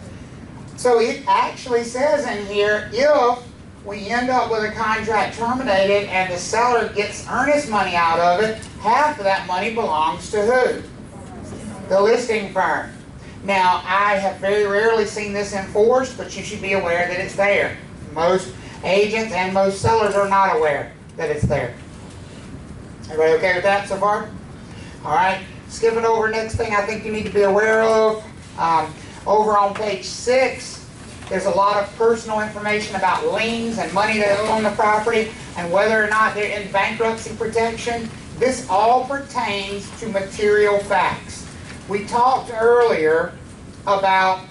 So it actually says in here, if we end up with a contract terminated and the seller gets earnest money out of it, half of that money belongs to who? The listing firm. Now, I have very rarely seen this enforced, but you should be aware that it's there. Most agents and most sellers are not aware that it's there. Everybody okay with that so far? All right. Skipping over, next thing I think you need to be aware of. Over on page 6, there's a lot of personal information about liens and money that owe on the property and whether or not they're in bankruptcy protection. This all pertains to material facts. We talked earlier about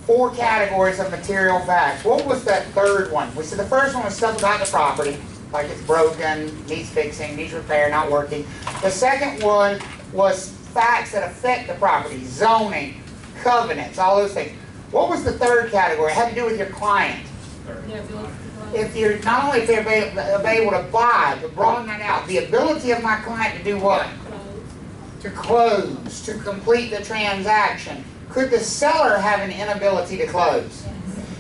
4 categories of material facts. What was that third one? We said the first one was stuff about the property, like it's broken, needs fixing, needs repair, not working. The second one was facts that affect the property, zoning, covenants, all those things. What was the third category? It had to do with your client. If you're not only if they're able to buy, but broaden that out, the ability of my client to do what? To close, to complete the transaction. Could the seller have an inability to close?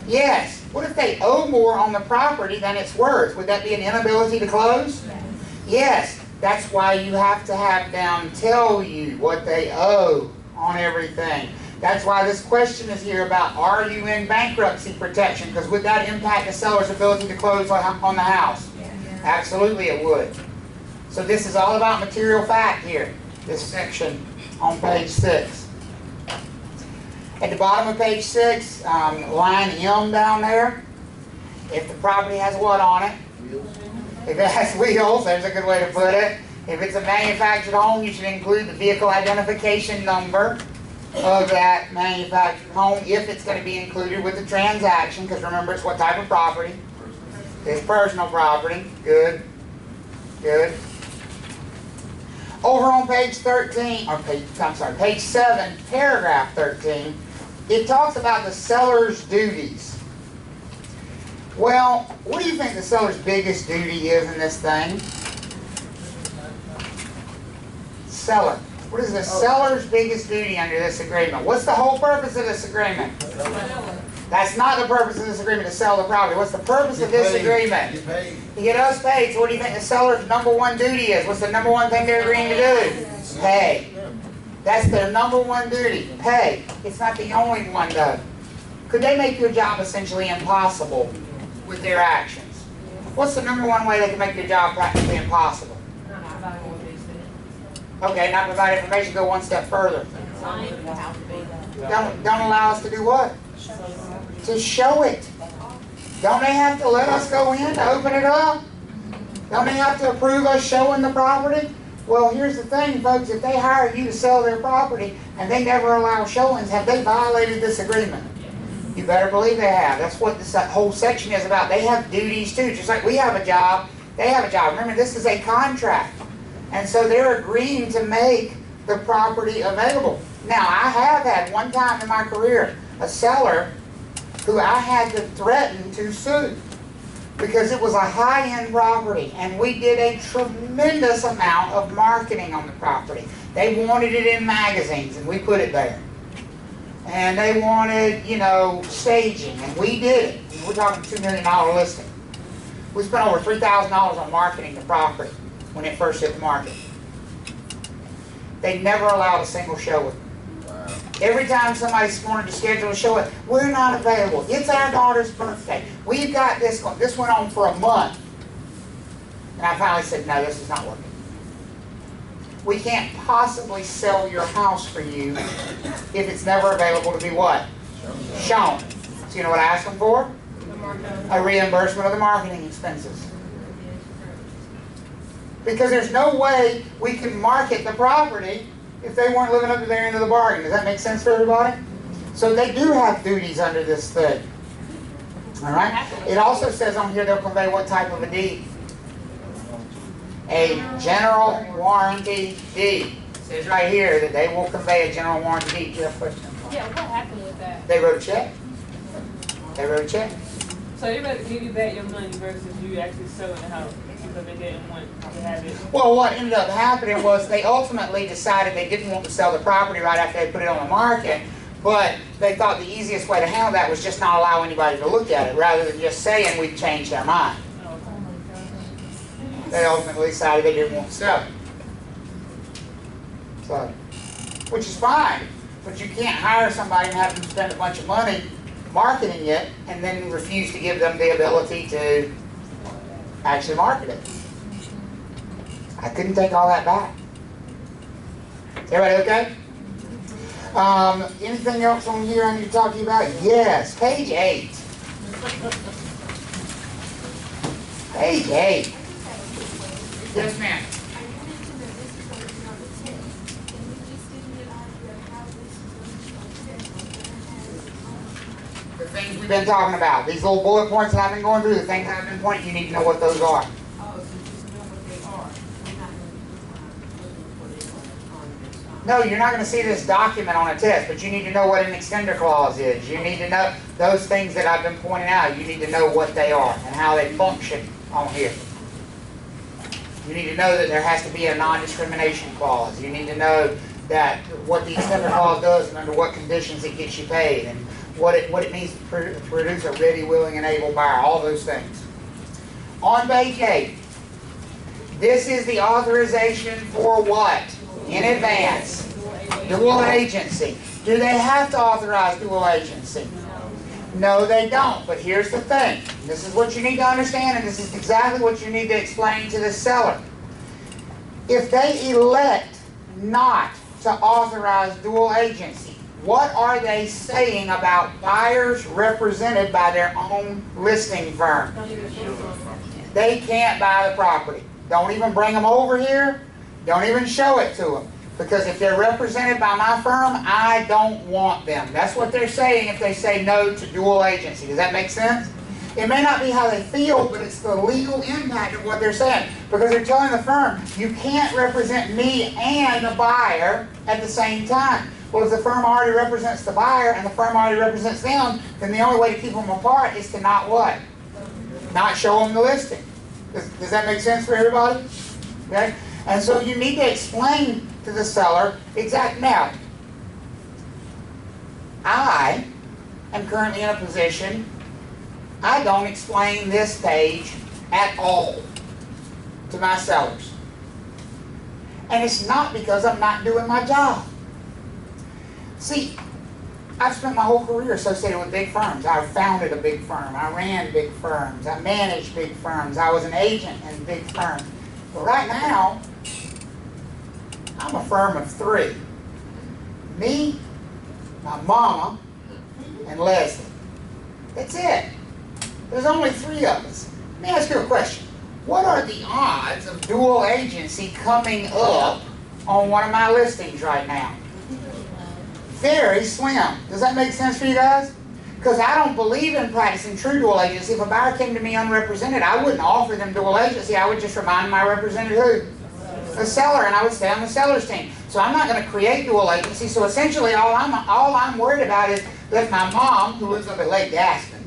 Yes. What if they owe more on the property than it's worth? Would that be an inability to close? Yes. That's why you have to have them tell you what they owe on everything. That's why this question is here about, are you in bankruptcy protection? Because would that impact the seller's ability to close on the house? Absolutely it would. So this is all about material fact here, this section on page 6. At the bottom of page 6, line M down there, if the property has what on it? If it has wheels, there's a good way to put it. If it's a manufactured home, you should include the vehicle identification number of that manufactured home if it's going to be included with the transaction, because remember, it's what type of property? It's personal property. Good. Good. Over on page 13, or page 7, paragraph 13, it talks about the seller's duties. Well, what do you think the seller's biggest duty is in this thing? Seller. What is the seller's biggest duty under this agreement? What's the whole purpose of this agreement? That's not the purpose of this agreement, to sell the property. What's the purpose of this agreement? To get us paid. So what do you think the seller's number one duty is? What's the number one thing they're agreeing to do? Pay. That's their number one duty. Pay. It's not the only one though. Could they make your job essentially impossible with their actions? What's the number one way they can make your job practically impossible? Okay, not provide information, go one step further. Don't allow us to do what? To show it. Don't they have to let us go in to open it up? Don't they have to approve us showing the property? Well, here's the thing, folks. If they hire you to sell their property and they never allow showings, have they violated this agreement? You better believe they have. That's what this whole section is about. They have duties too. Just like we have a job, they have a job. Remember, this is a contract. And so they're agreeing to make the property available. Now, I have had one time in my career a seller who I had to threaten to sue because it was a high-end property and we did a tremendous amount of marketing on the property. They wanted it in magazines and we put it there. And they wanted, you know, staging and we did it. We're talking $2 million listing. We spent over $3,000 on marketing the property when it first hit the market. They never allowed a single showing. Wow. Every time somebody wanted to schedule a show, we're not available. It's our daughter's birthday. We've got this going. This went on for a month. And I finally said, no, this is not working. We can't possibly sell your house for you if it's never available to be what? Shown. So you know what I asked them for? A reimbursement of the marketing expenses. Because there's no way we can market the property if they weren't living up to their end of the bargain. Does that make sense for everybody? So they do have duties under this thing. All right? It also says on here they'll convey what type of a deed. A general warranty deed. It says right here that they will convey a general warranty deed. Do you have a question? Yeah, what happened with that? They wrote a check. They wrote a check. So they rather give you back your money versus you actually selling the house because they didn't want to have it. Well, what ended up happening was they ultimately decided they didn't want to sell the property right after they put it on the market, but they thought the easiest way to handle that was just not allow anybody to look at it, rather than just saying we've changed our mind. They ultimately decided they didn't want to sell it. So, which is fine, but you can't hire somebody and have them spend a bunch of money marketing it and then refuse to give them the ability to actually market it. I couldn't take all that back. Everybody okay? Anything else on here I need to talk to you about? Yes, page 8. Page 8. Yes, ma'am. The things we've been talking about, these little bullet points that I've been going through, the things I've been pointing, you need to know what those are. No, you're not going to see this document on a test, but you need to know what an extender clause is. You need to know those things that I've been pointing out. You need to know what they are and how they function on here. You need to know that there has to be a non-discrimination clause. You need to know that what the extender clause does and under what conditions it gets you paid and what it means to produce a ready, willing, and able buyer, all those things. On page 8, this is the authorization for what? In advance. Dual agency. Do they have to authorize dual agency? No, they don't. But here's the thing. This is what you need to understand, and this is exactly what you need to explain to the seller. If they elect not to authorize dual agency, what are they saying about buyers represented by their own listing firm? They can't buy the property. Don't even bring them over here. Don't even show it to them. Because if they're represented by my firm, I don't want them. That's what they're saying if they say no to dual agency. Does that make sense? It may not be how they feel, but it's the legal impact of what they're saying. Because they're telling the firm, you can't represent me and the buyer at the same time. Well, if the firm already represents the buyer and the firm already represents them, then the only way to keep them apart is to not what? Not show them the listing. Does that make sense for everybody? Okay? And so you need to explain to the seller exactly. Now, I am currently in a position, I don't explain this page at all to my sellers. And it's not because I'm not doing my job. See, I've spent my whole career associated with big firms. I founded a big firm. I ran big firms. I managed big firms. I was an agent in big firms. But right now, I'm a firm of 3. Me, my mama, and Leslie. That's it. There's only 3 of us. Let me ask you a question. What are the odds of dual agency coming up on one of my listings right now? Very slim. Does that make sense for you guys? Because I don't believe in practicing true dual agency. If a buyer came to me unrepresented, I wouldn't offer them dual agency. I would just remind my representative who? The seller, and I would stay on the seller's team. So I'm not going to create dual agency. So essentially all I'm worried about is let my mom, who lives up at Lake Gaston,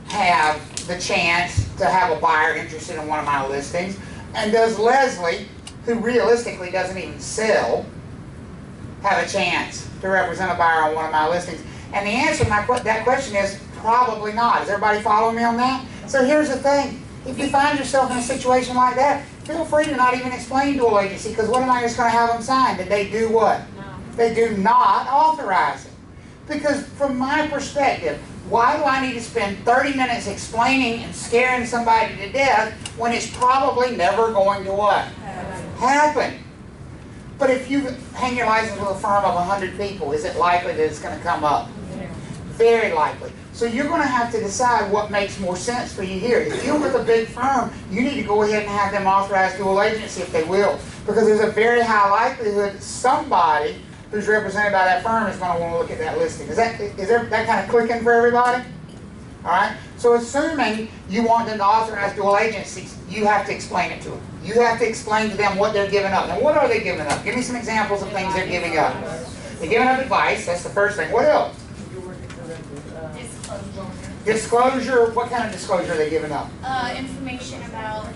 have the chance to have a buyer interested in one of my listings. And does Leslie, who realistically doesn't even sell, have a chance to represent a buyer on one of my listings? And the answer to that question is probably not. Is everybody following me on that? So here's the thing. If you find yourself in a situation like that, feel free to not even explain dual agency, because what am I just going to have them sign? That they do what? No. They do not authorize it. Because from my perspective, why do I need to spend 30 minutes explaining and scaring somebody to death when it's probably never going to what? Happen. But if you hang your license with a firm of 100 people, is it likely that it's going to come up? Very likely. So you're going to have to decide what makes more sense for you here. If you're with a big firm, you need to go ahead and have them authorize dual agency if they will. Because there's a very high likelihood somebody who's represented by that firm is going to want to look at that listing. Is that kind of clicking for everybody? All right? So assuming you want them to authorize dual agencies, you have to explain it to them. You have to explain to them what they're giving up. Now, what are they giving up? Give me some examples of things they're giving up. They're giving up advice. That's the first thing. What else? Disclosure, what kind of disclosure are they giving up? Information about,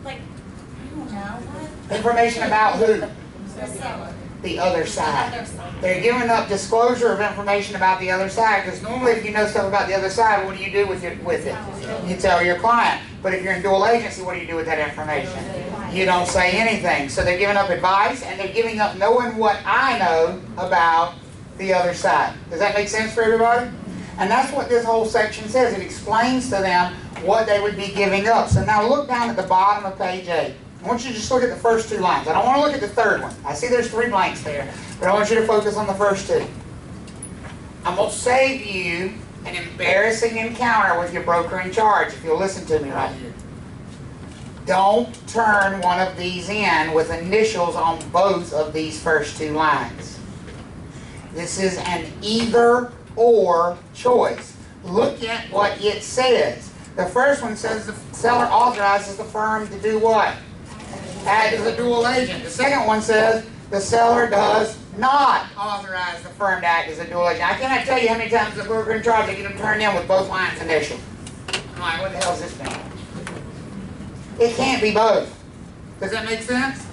like, I don't know, what? Information about who? The seller. The other side. The other side. They're giving up disclosure of information about the other side, because normally if you know stuff about the other side, what do you do with it? You tell your client. But if you're in dual agency, what do you do with that information? You don't say anything. So they're giving up advice, and they're giving up knowing what I know about the other side. Does that make sense for everybody? And that's what this whole section says. It explains to them what they would be giving up. So now look down at the bottom of page 8. I want you to just look at the first 2 lines. I don't want to look at the third one. I see there's 3 blanks there, but I want you to focus on the first 2. I'm going to save you an embarrassing encounter with your broker in charge if you'll listen to me right here. Don't turn one of these in with initials on both of these first 2 lines. This is an either or choice. Look at what it says. The first one says the seller authorizes the firm to do what? Act as a dual agent. The second one says the seller does not authorize the firm to act as a dual agent. I cannot tell you how many times the broker in charge they get them turned in with both lines initialed. I'm like, what the hell is this thing? It can't be both. Does that make sense?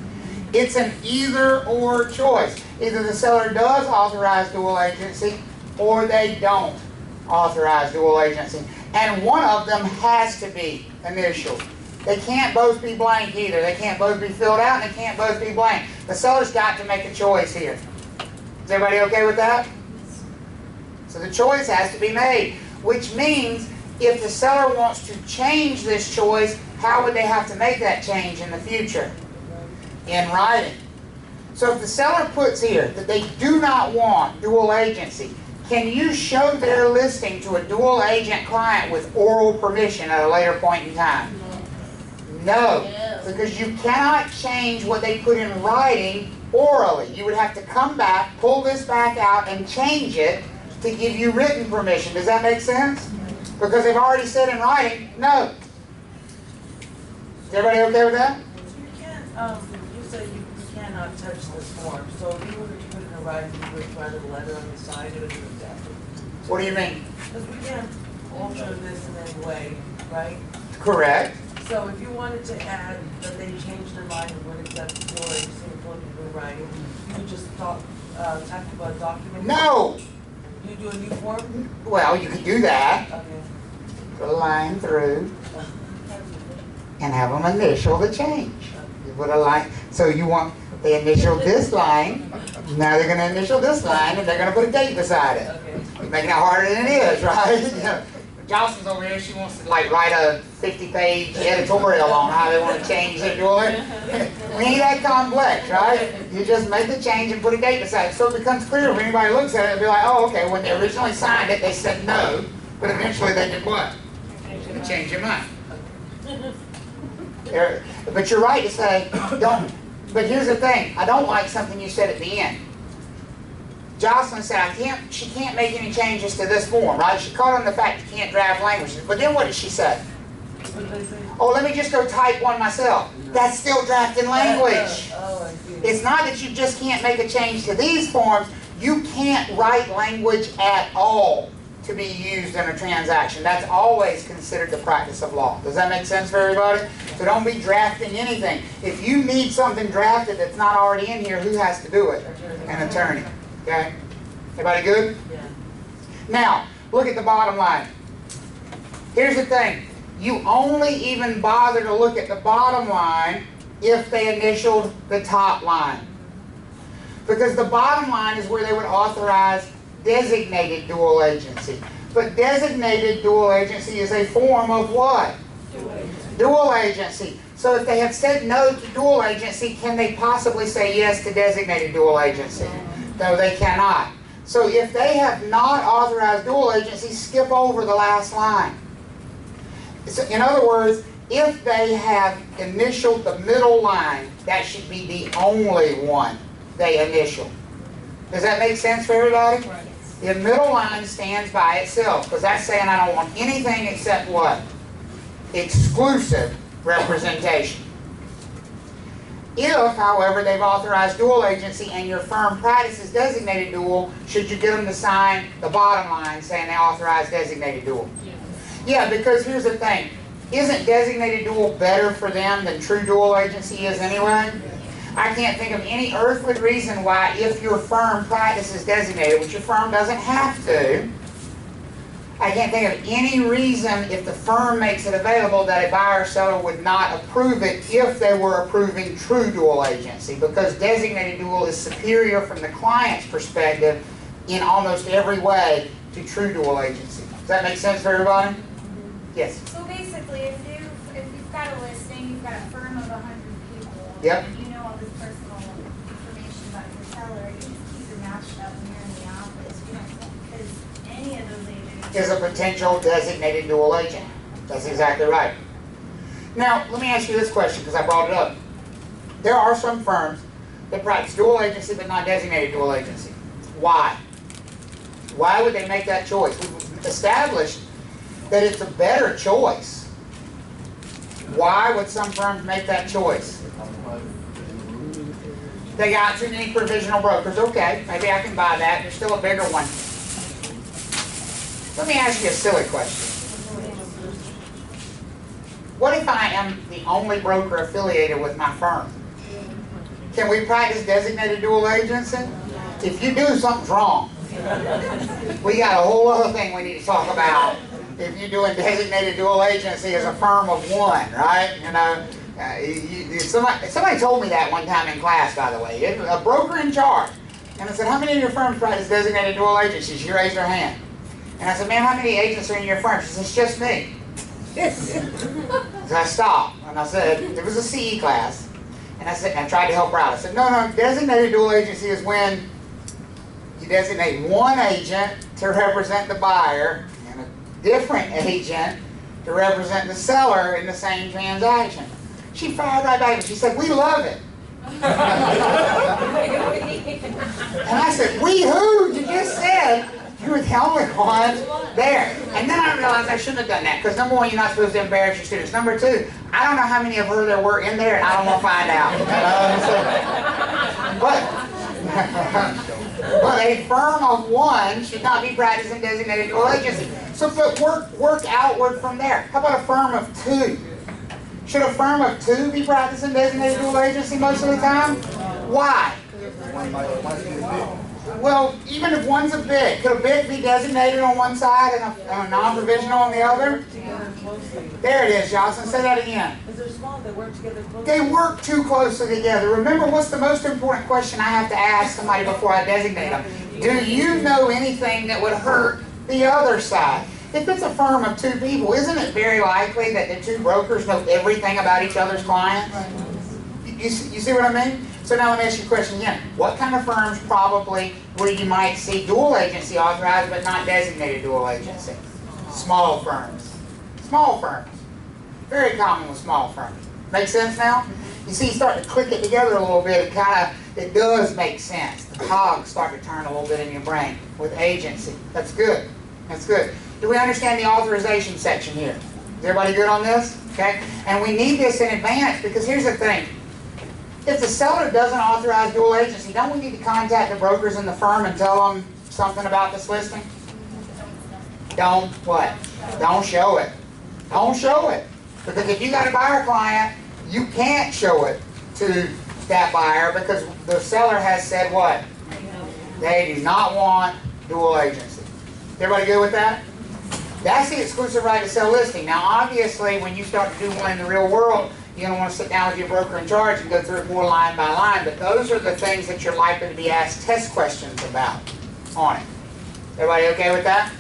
It's an either or choice. Either the seller does authorize dual agency or they don't authorize dual agency. And one of them has to be initialed. They can't both be blank either. They can't both be filled out and they can't both be blank. The seller's got to make a choice here. Is everybody okay with that? So the choice has to be made, which means if the seller wants to change this choice, how would they have to make that change in the future? In writing. So if the seller puts here that they do not want dual agency, can you show their listing to a dual agent client with oral permission at a later point in time? No, because you cannot change what they put in writing orally. You would have to come back, pull this back out, and change it to give you written permission. Does that make sense? Because they've already said in writing, no. Is everybody okay with that? You can't, you say you cannot touch this form, so if you were to put it in writing, you would write a letter on the side, it would be adapted. What do you mean? Because we can't alter this in any way, right? Correct. So if you wanted to add that they changed their mind and would accept the dual agency and put it in writing, you would just type about a document? No. You do a new form? Well, you could do that. Okay. Put a line through and have them initial the change. You put a line. So you want they initial this line. Now they're going to initial this line and they're going to put a date beside it. Okay. You're making it harder than it is, right? Johnson's over here, she wants to like write a 50-page editorial on how they want to change their dual. We ain't that complex, right? You just make the change and put a date beside it. So it becomes clear when anybody looks at it, it'll be like, oh, okay, when they originally signed it, they said no, but eventually they did what? They changed your mind. But you're right to say, don't. But here's the thing, I don't like something you said at the end. Jocelyn said she can't make any changes to this form, right? She caught on the fact you can't draft languages. But then what did she say? What did they say? Oh, let me just go type one myself. That's still drafting language. Oh, I see. It's not that you just can't make a change to these forms. You can't write language at all to be used in a transaction. That's always considered the practice of law. Does that make sense for everybody? So don't be drafting anything. If you need something drafted that's not already in here, who has to do it? An attorney. Okay? Everybody good? Yeah. Now, look at the bottom line. Here's the thing. You only even bother to look at the bottom line if they initialed the top line. Because the bottom line is where they would authorize designated dual agency. But designated dual agency is a form of what? Dual agency. So if they have said no to dual agency, can they possibly say yes to designated dual agency? No, they cannot. So if they have not authorized dual agency, skip over the last line. So in other words, if they have initialed the middle line, that should be the only one they initial. Does that make sense for everybody? Right. The middle line stands by itself, because that's saying I don't want anything except what? Exclusive representation. If, however, they've authorized dual agency and your firm practices designated dual, should you get them to sign the bottom line saying they authorize designated dual? Yeah, because here's the thing. Isn't designated dual better for them than true dual agency is anyway? I can't think of any earthly reason why, if your firm practices designated, which your firm doesn't have to, I can't think of any reason, if the firm makes it available, that a buyer or seller would not approve it if they were approving true dual agency, because designated dual is superior from the client's perspective in almost every way to true dual agency. Does that make sense for everybody? Yes? So basically, if you've got a listing, you've got a firm of 100 people, Yep. and you know all this personal information about your seller, you just keep your mouth shut when you're in the office. You don't, because any of those agents Is a potential designated dual agent. That's exactly right. Now, let me ask you this question, because I brought it up. There are some firms that practice dual agency but not designated dual agency. Why? Why would they make that choice? We've established that it's a better choice. Why would some firms make that choice? They got too many provisional brokers. Okay, maybe I can buy that. There's still a bigger one. Let me ask you a silly question. What if I am the only broker affiliated with my firm? Can we practice designated dual agency? If you do, something's wrong. We got a whole other thing we need to talk about. If you're doing designated dual agency as a firm of one, right? You know, somebody told me that one time in class, by the way. A broker in charge. And I said, how many of your firms practice designated dual agency? She raised her hand. And I said, ma'am, how many agents are in your firm? She said, it's just me. So I stopped, and I said, it was a CE class, and I tried to help her out. I said, no, designated dual agency is when you designate one agent to represent the buyer and a different agent to represent the seller in the same transaction. She fired right back, and she said, we love it. And I said, we who? You just said you were the only one there. And then I realized I shouldn't have done that, because number one, you're not supposed to embarrass your students. Number two, I don't know how many of her there were in there, and I don't want to find out. But a firm of one should not be practicing designated dual agency. So work outward from there. How about a firm of two? Should a firm of two be practicing designated dual agency most of the time? Why? Well, even if one's a big, could a big be designated on one side and a non-provisional on the other? There it is, Jocelyn. Say that again. Because they're small, they work together closely. They work too closely together. Remember, what's the most important question I have to ask somebody before I designate them? Do you know anything that would hurt the other side? If it's a firm of two people, isn't it very likely that the two brokers know everything about each other's clients? You see what I mean? So now let me ask you a question again. What kind of firms probably where you might see dual agency authorized but not designated dual agency? Small firms. Small firms. Very common with small firms. Make sense now? You see, you start to click it together a little bit, it does make sense. The cogs start to turn a little bit in your brain with agency. That's good. That's good. Do we understand the authorization section here? Is everybody good on this? Okay? And we need this in advance, because here's the thing. If the seller doesn't authorize dual agency, don't we need to contact the brokers in the firm and tell them something about this listing? Don't what? Don't show it. Don't show it. Because if you got a buyer client, you can't show it to that buyer, because the seller has said what? They do not want dual agency. Everybody good with that? That's the exclusive right to sell listing. Now obviously when you start to do one in the real world, you're going to want to sit down with your broker in charge and go through it more line by line, but those are the things that you're likely to be asked test questions about on it. Everybody okay with that?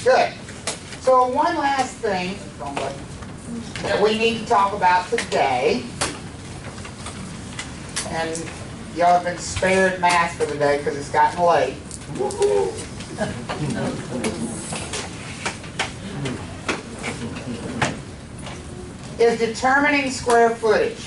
Good. So one last thing that we need to talk about today, and y'all have been spared math for the day because it's gotten late. Is determining square footage.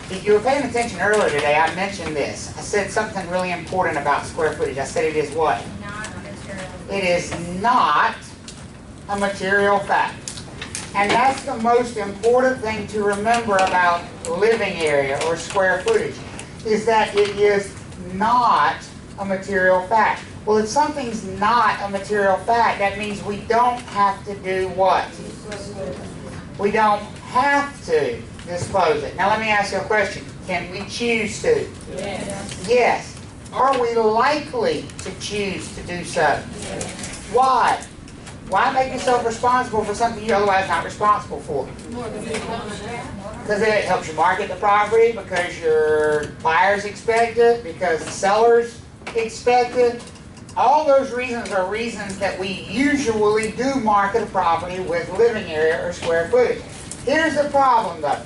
If you were paying attention earlier today, I mentioned this. I said something really important about square footage. I said it is what? not material. It is not a material fact. And that's the most important thing to remember about living area or square footage, is that it is not a material fact. Well, if something's not a material fact, that means we don't have to do what? We don't have to disclose it. Now let me ask you a question. Can we choose to? Yes. Yes. Are we likely to choose to do so? Why? Why make yourself responsible for something you're otherwise not responsible for? Because it helps you market the property, because your buyers expect it, because the sellers expect it. All those reasons are reasons that we usually do market a property with living area or square footage. Here's the problem though.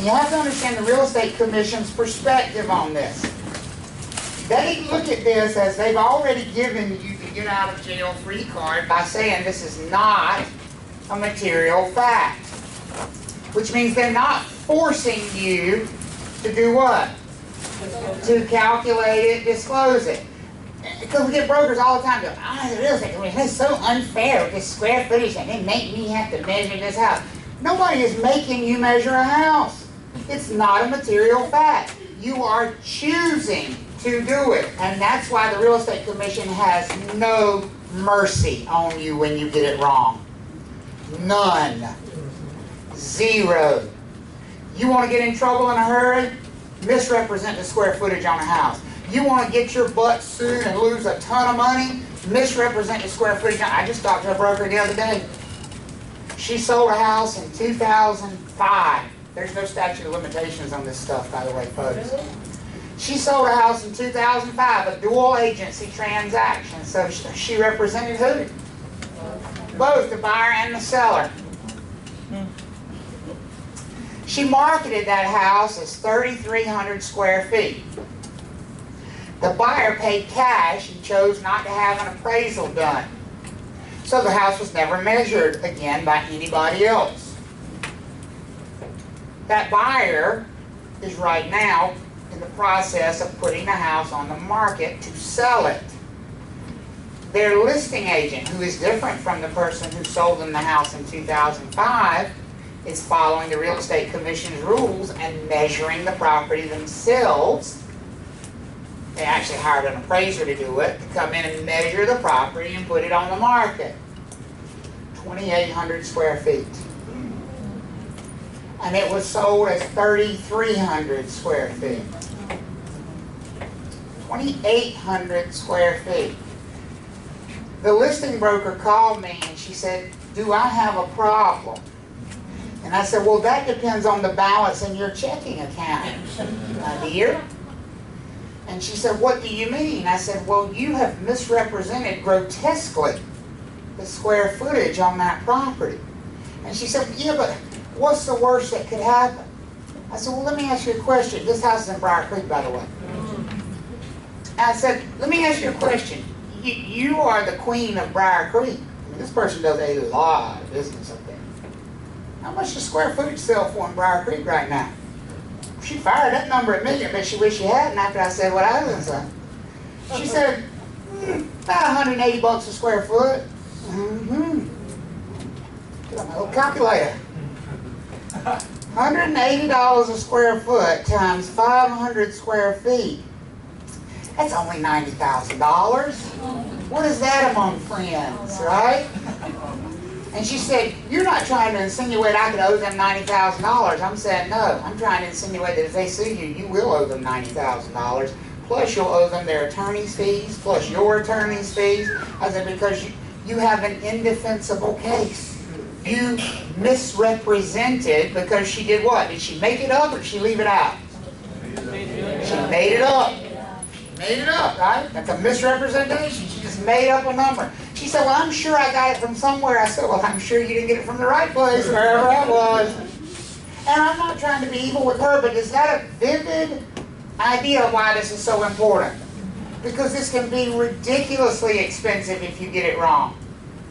You have to understand the Real Estate Commission's perspective on this. They look at this as they've already given you the get out of jail free card by saying this is not a material fact. Which means they're not forcing you to do what? To calculate it, disclose it. Because we get brokers all the time go, the real estate commission is so unfair with this square footage and they make me have to measure this house. Nobody is making you measure a house. It's not a material fact. You are choosing to do it. And that's why the Real Estate Commission has no mercy on you when you get it wrong. None. Zero. You want to get in trouble in a hurry? Misrepresent the square footage on a house. You want to get your butt sued and lose a ton of money? Misrepresent the square footage. I just talked to a broker the other day. She sold a house in 2005. There's no statute of limitations on this stuff, by the way, folks. She sold a house in 2005, a dual agency transaction. So she represented who? Both the buyer and the seller. She marketed that house as 3,300 square feet. The buyer paid cash and chose not to have an appraisal done. So the house was never measured again by anybody else. That buyer is right now in the process of putting the house on the market to sell it. Their listing agent, who is different from the person who sold them the house in 2005, is following the Real Estate Commission's rules and measuring the property themselves. They actually hired an appraiser to do it, to come in and measure the property and put it on the market. 2,800 square feet. And it was sold as 3,300 square feet. 2,800 square feet. The listing broker called me and she said, "Do I have a problem?" And I said, "Well, that depends on the balance in your checking account, my dear." And she said, "What do you mean?" I said, "Well, you have misrepresented grotesquely the square footage on that property." And she said, "Yeah, but what's the worst that could happen?" I said, "Well, let me ask you a question." This house is in Briar Creek, by the way. And I said, "Let me ask you a question. You are the queen of Briar Creek. This person does a lot of business up there. How much does square footage sell for in Briar Creek right now?" She fired that number at me, but she wished she hadn't after I said what I was going to say. She said, about 180 bucks a square foot. Get on my little calculator. $180 a square foot times 500 square feet. That's only $90,000. What is that among friends, right? And she said, "You're not trying to insinuate I could owe them $90,000. I'm saying, "No, I'm trying to insinuate that if they sue you, you will owe them $90,000. Plus you'll owe them their attorney's fees, plus your attorney's fees." I said, "Because you have an indefensible case. You misrepresented," because she did what? Did she make it up or did she leave it out? She made it up. Made it up, right? That's a misrepresentation. She just made up a number. She said, "Well, I'm sure I got it from somewhere." I said, "Well, I'm sure you didn't get it from the right place, wherever I was." And I'm not trying to be evil with her, but is that a vivid idea of why this is so important? Because this can be ridiculously expensive if you get it wrong.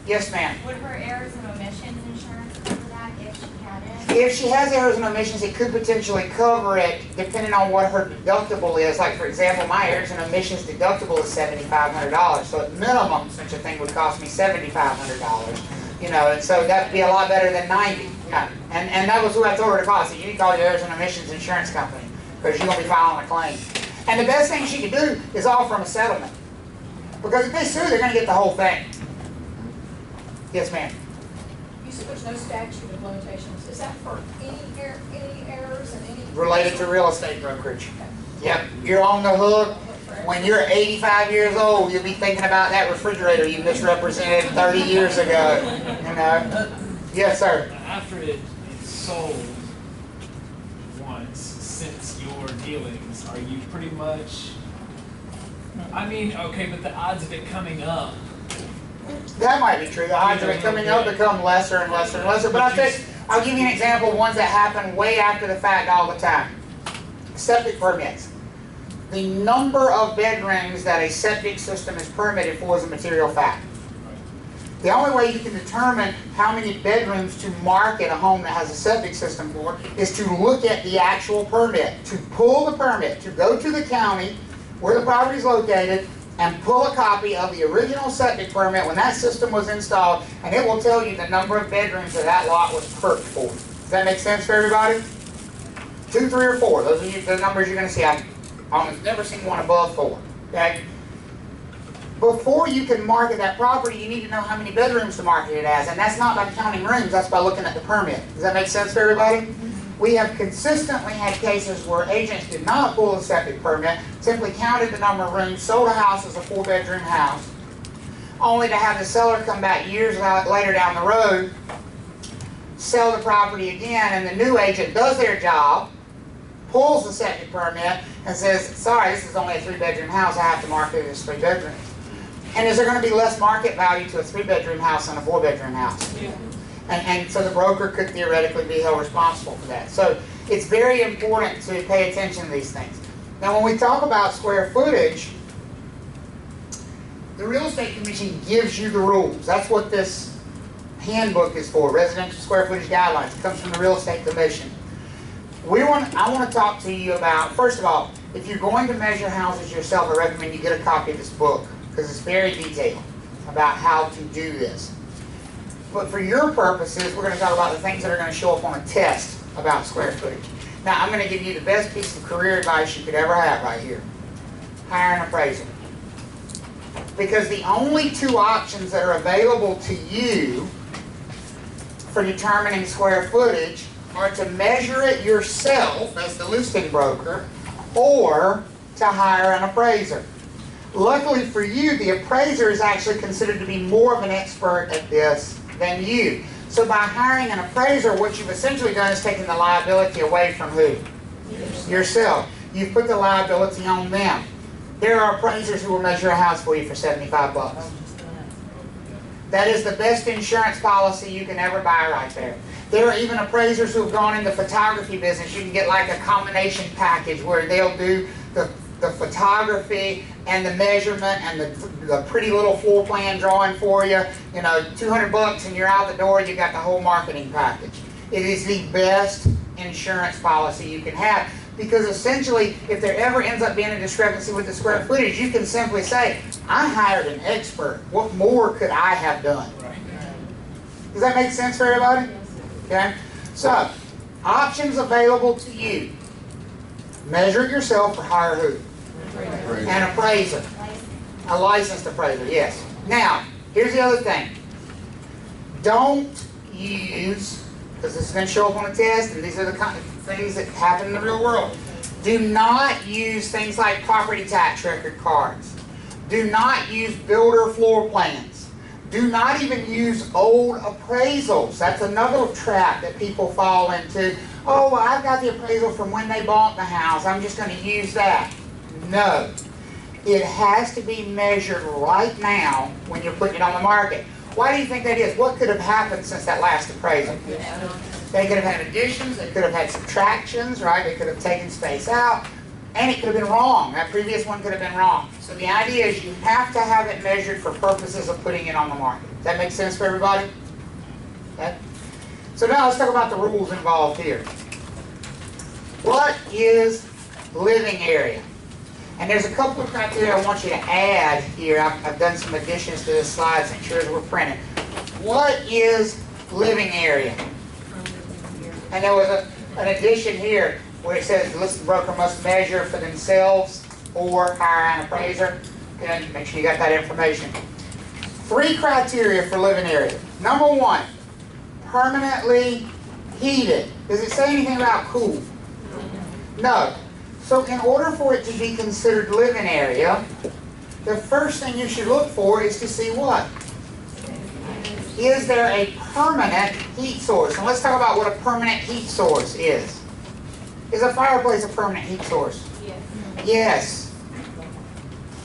Yes, ma'am? Would her errors and omissions insurance cover that if she had it? If she has errors and omissions, it could potentially cover it depending on what her deductible is. Like, for example, my errors and omissions deductible is $7,500. So at minimum, such a thing would cost me $7,500. You know, and so that'd be a lot better than 90. Yeah. And that was who I told her to call. I said, you need to call your Arizona Emissions Insurance Company because you're going to be filing a claim. And the best thing she could do is offer them a settlement. Because if they sue, they're going to get the whole thing. Yes, ma'am. You said there's no statute of limitations. Is that for any errors and any? Related to real estate brokerage. Yep. You're on the hook. When you're 85 years old, you'll be thinking about that refrigerator you misrepresented 30 years ago. You know? Yes, sir. After it's sold once, since your dealings, are you pretty much, I mean, okay, but the odds of it coming up. That might be true. The odds of it coming up become lesser and lesser and lesser. But I'll give you an example of ones that happen way after the fact all the time. Septic permits. The number of bedrooms that a septic system is permitted for is a material fact. The only way you can determine how many bedrooms to market a home that has a septic system for is to look at the actual permit, to pull the permit, to go to the county where the property is located and pull a copy of the original septic permit when that system was installed, and it will tell you the number of bedrooms that lot was perked for. Does that make sense for everybody? 2, 3, or 4. Those are the numbers you're going to see. I've almost never seen one above 4. Okay? Before you can market that property, you need to know how many bedrooms to market it as, and that's not by counting rooms, that's by looking at the permit. Does that make sense for everybody? We have consistently had cases where agents did not pull a septic permit, simply counted the number of rooms, sold a house as a 4-bedroom house, only to have the seller come back years later down the road, sell the property again, and the new agent does their job, pulls the septic permit, and says, sorry, this is only a 3-bedroom house, I have to market it as 3 bedrooms. And is there going to be less market value to a 3-bedroom house than a 4-bedroom house? Yeah. And so the broker could theoretically be held responsible for that. So it's very important to pay attention to these things. Now when we talk about square footage, the Real Estate Commission gives you the rules. That's what this handbook is for, Residential Square Footage Guidelines. It comes from the Real Estate Commission. I want to talk to you about, first of all, if you're going to measure houses yourself, I recommend you get a copy of this book because it's very detailed about how to do this. But for your purposes, we're going to talk about the things that are going to show up on a test about square footage. Now, I'm going to give you the best piece of career advice you could ever have right here. Hire an appraiser. Because the only 2 options that are available to you for determining square footage are to measure it yourself as the listing broker or to hire an appraiser. Luckily for you, the appraiser is actually considered to be more of an expert at this than you. So by hiring an appraiser, what you've essentially done is taken the liability away from who? Yourself. You've put the liability on them. There are appraisers who will measure a house for you for $75. That is the best insurance policy you can ever buy right there. There are even appraisers who have gone in the photography business. You can get like a combination package where they'll do the photography and the measurement and the pretty little floor plan drawing for you. You know, $200 and you're out the door, you got the whole marketing package. It is the best insurance policy you can have because essentially if there ever ends up being a discrepancy with the square footage, you can simply say, I hired an expert. What more could I have done? Does that make sense for everybody? Okay? So, options available to you. Measure it yourself or hire who? An appraiser. A licensed appraiser, yes. Now, here's the other thing. Don't use, because this is going to show up on a test, and these are the kind of things that happen in the real world. Do not use things like property tax record cards. Do not use builder floor plans. Do not even use old appraisals. That's another trap that people fall into. Oh, well, I've got the appraisal from when they bought the house. I'm just going to use that. No. It has to be measured right now when you're putting it on the market. Why do you think that is? What could have happened since that last appraisal? They could have had additions. They could have had subtractions, right? They could have taken space out. And it could have been wrong. That previous one could have been wrong. So the idea is you have to have it measured for purposes of putting it on the market. Does that make sense for everybody? Okay. So now let's talk about the rules involved here. What is living area? And there's a couple of criteria I want you to add here. I've done some additions to this slide, make sure we're printed. what is living area? And there was an addition here where it says the listed broker must measure for themselves or hire an appraiser. Okay, make sure you got that information. 3 criteria for living area. Number 1, permanently heated. Does it say anything about cool? No. So in order for it to be considered living area, the first thing you should look for is to see what? Is there a permanent heat source? And let's talk about what a permanent heat source is. Is a fireplace a permanent heat source? Yes. Yes.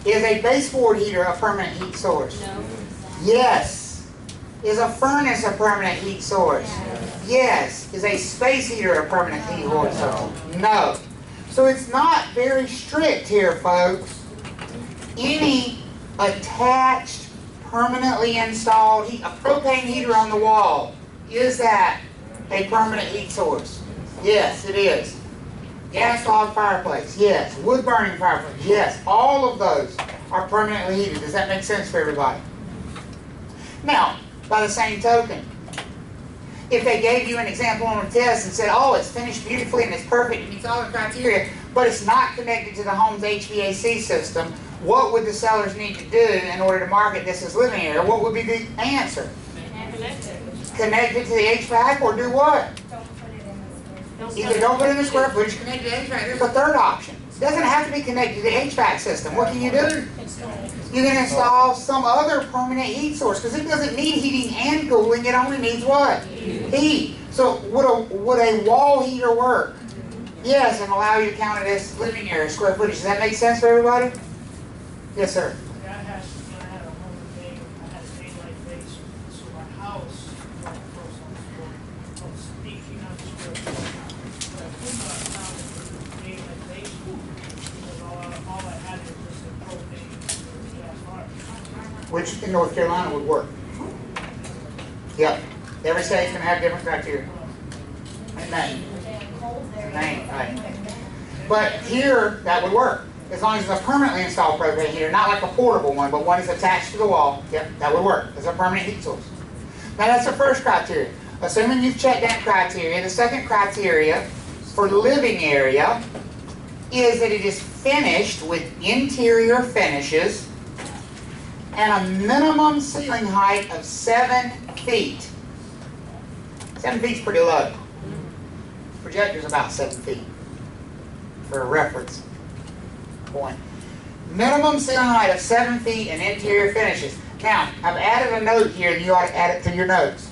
Is a baseboard heater a permanent heat source? No. Yes. Is a furnace a permanent heat source? Yes. Is a space heater a permanent heat source? No. So it's not very strict here, folks. Any attached, permanently installed heat, a propane heater on the wall, is that a permanent heat source? Yes, it is. Gas log fireplace, yes. Wood burning fireplace, yes. All of those are permanently heated. Does that make sense for everybody? Now, by the same token, if they gave you an example on a test and said, oh, it's finished beautifully and it's perfect, it meets all the criteria, but it's not connected to the home's HVAC system, what would the sellers need to do in order to market this as living area? What would be the answer? Connect it to the HVAC or do what? Don't put it in the square. Either don't put it in the square footage, connect to the HVAC. There's a third option. It doesn't have to be connected to the HVAC system. What can you do? You can install some other permanent heat source because it doesn't need heating and cooling. It only needs what? Heat. So would a wall heater work? Yes, and allow you to count it as living area, square footage. Does that make sense for everybody? Yes, sir. I had a home thing, I had a daylight base, so my house, my first home was 1,800 square feet. But I could not count it as daylight base because all I had was just a propane gas fire. Which in North Carolina would work? Yep. Every state's going to have different criteria. And Maine. Maine, right. But here, that would work. As long as it's a permanently installed propane heater, not like a portable one, but one is attached to the wall, yep, that would work. It's a permanent heat source. Now that's the first criteria. Assuming you've checked that criteria, the second criteria for living area is that it is finished with interior finishes and a minimum ceiling height of 7 feet. 7 feet's pretty low. Projector's about 7 feet for a reference point. Minimum ceiling height of 7 feet and interior finishes. Now, I've added a note here and you ought to add it to your notes.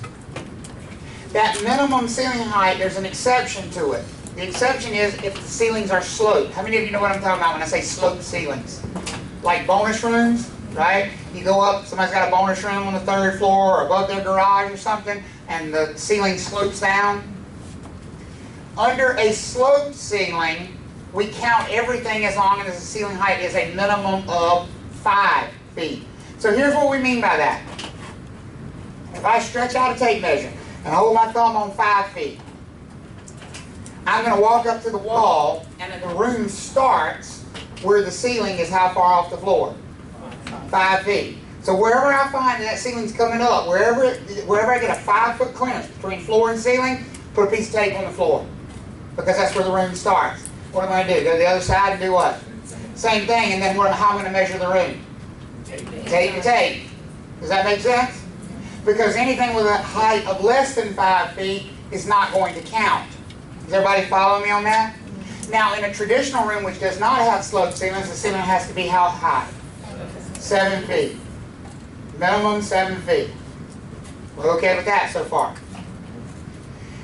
That minimum ceiling height, there's an exception to it. The exception is if the ceilings are sloped. How many of you know what I'm talking about when I say sloped ceilings? Like bonus rooms, right? You go up, somebody's got a bonus room on the 3rd floor or above their garage or something, and the ceiling slopes down. Under a sloped ceiling, we count everything as long as the ceiling height is a minimum of 5 feet. So here's what we mean by that. If I stretch out a tape measure and hold my thumb on 5 feet, I'm going to walk up to the wall and the room starts where the ceiling is how far off the floor? 5 feet. So wherever I find that ceiling's coming up, wherever I get a 5-foot clearance between floor and ceiling, put a piece of tape on the floor. Because that's where the room starts. What am I going to do? Go to the other side and do what? Same thing, and then how am I going to measure the room? Tape to tape. Does that make sense? Because anything with a height of less than 5 feet is not going to count. Does everybody follow me on that? Now, in a traditional room which does not have sloped ceilings, the ceiling has to be how high? 7 feet. Minimum 7 feet. We're okay with that so far.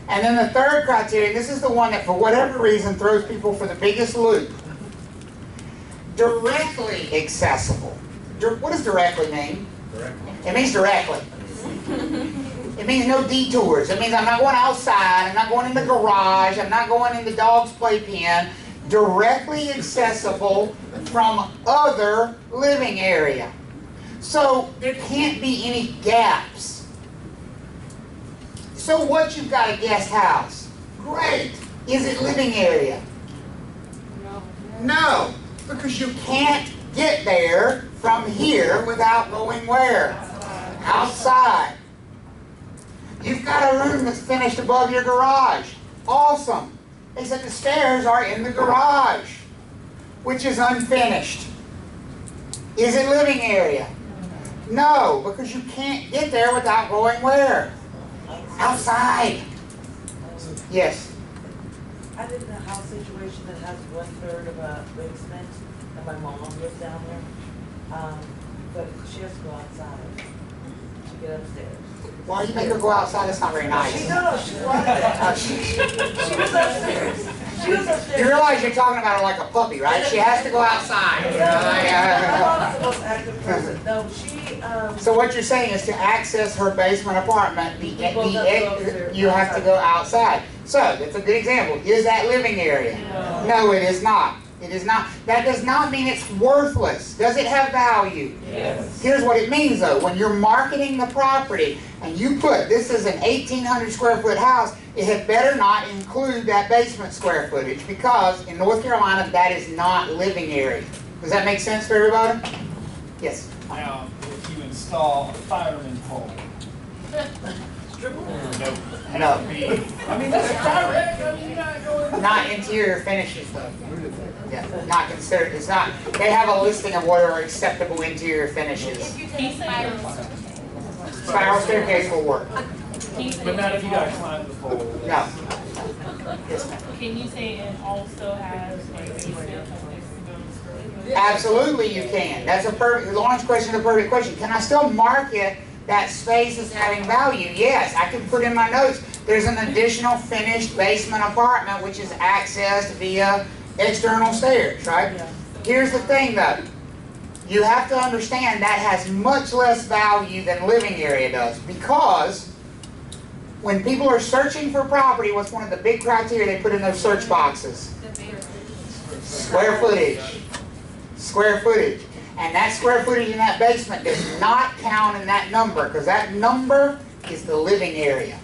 And then the third criteria, this is the one that for whatever reason throws people for the biggest loop. Directly accessible. What does directly mean? Directly. It means directly. It means no detours. It means I'm not going outside, I'm not going in the garage, I'm not going in the dog's playpen. Directly accessible from other living area. So there can't be any gaps. So what, you've got a guest house. Great. Is it living area? No. No, because you can't get there from here without going where? Outside. You've got a room that's finished above your garage. Awesome. Except the stairs are in the garage, which is unfinished. Is it living area? No, because you can't get there without going where? Outside. Yes. I live in a house situation that has 1/3 of a basement, and my mom lives down there. But she has to go outside to get upstairs. Why do you make her go outside? That's not very nice. She wanted it. She was upstairs. She was upstairs. You realize you're talking about her like a puppy, right? She has to go outside. You know, My mom's the most active person. No, she, So what you're saying is to access her basement apartment, you have to go outside. So that's a good example. Is that living area? No, it is not. It is not. That does not mean it's worthless. Does it have value? Yes. Here's what it means though. When you're marketing the property and you put this is an 1,800 square foot house, it had better not include that basement square footage because in North Carolina that is not living area. Does that make sense for everybody? Yes. Now, if you install a fireman pole, nope. No. I mean, that's direct. I mean, you're not going. Not interior finishes though. Yeah, not considered. It's not. They have a listing of what are acceptable interior finishes. Spiral staircase will work. But not if you gotta climb the pole. No. Yes, ma'am. Can you say it also has a basement? Absolutely you can. That's a perfect, Lauren's question is a perfect question. Can I still market that space as having value? Yes, I can put in my notes. There's an additional finished basement apartment which is accessed via external stairs, right? Yeah. Here's the thing though. You have to understand that has much less value than living area does because when people are searching for property, what's one of the big criteria they put in those search boxes? Square footage. Square footage. And that square footage in that basement does not count in that number because that number is the living area.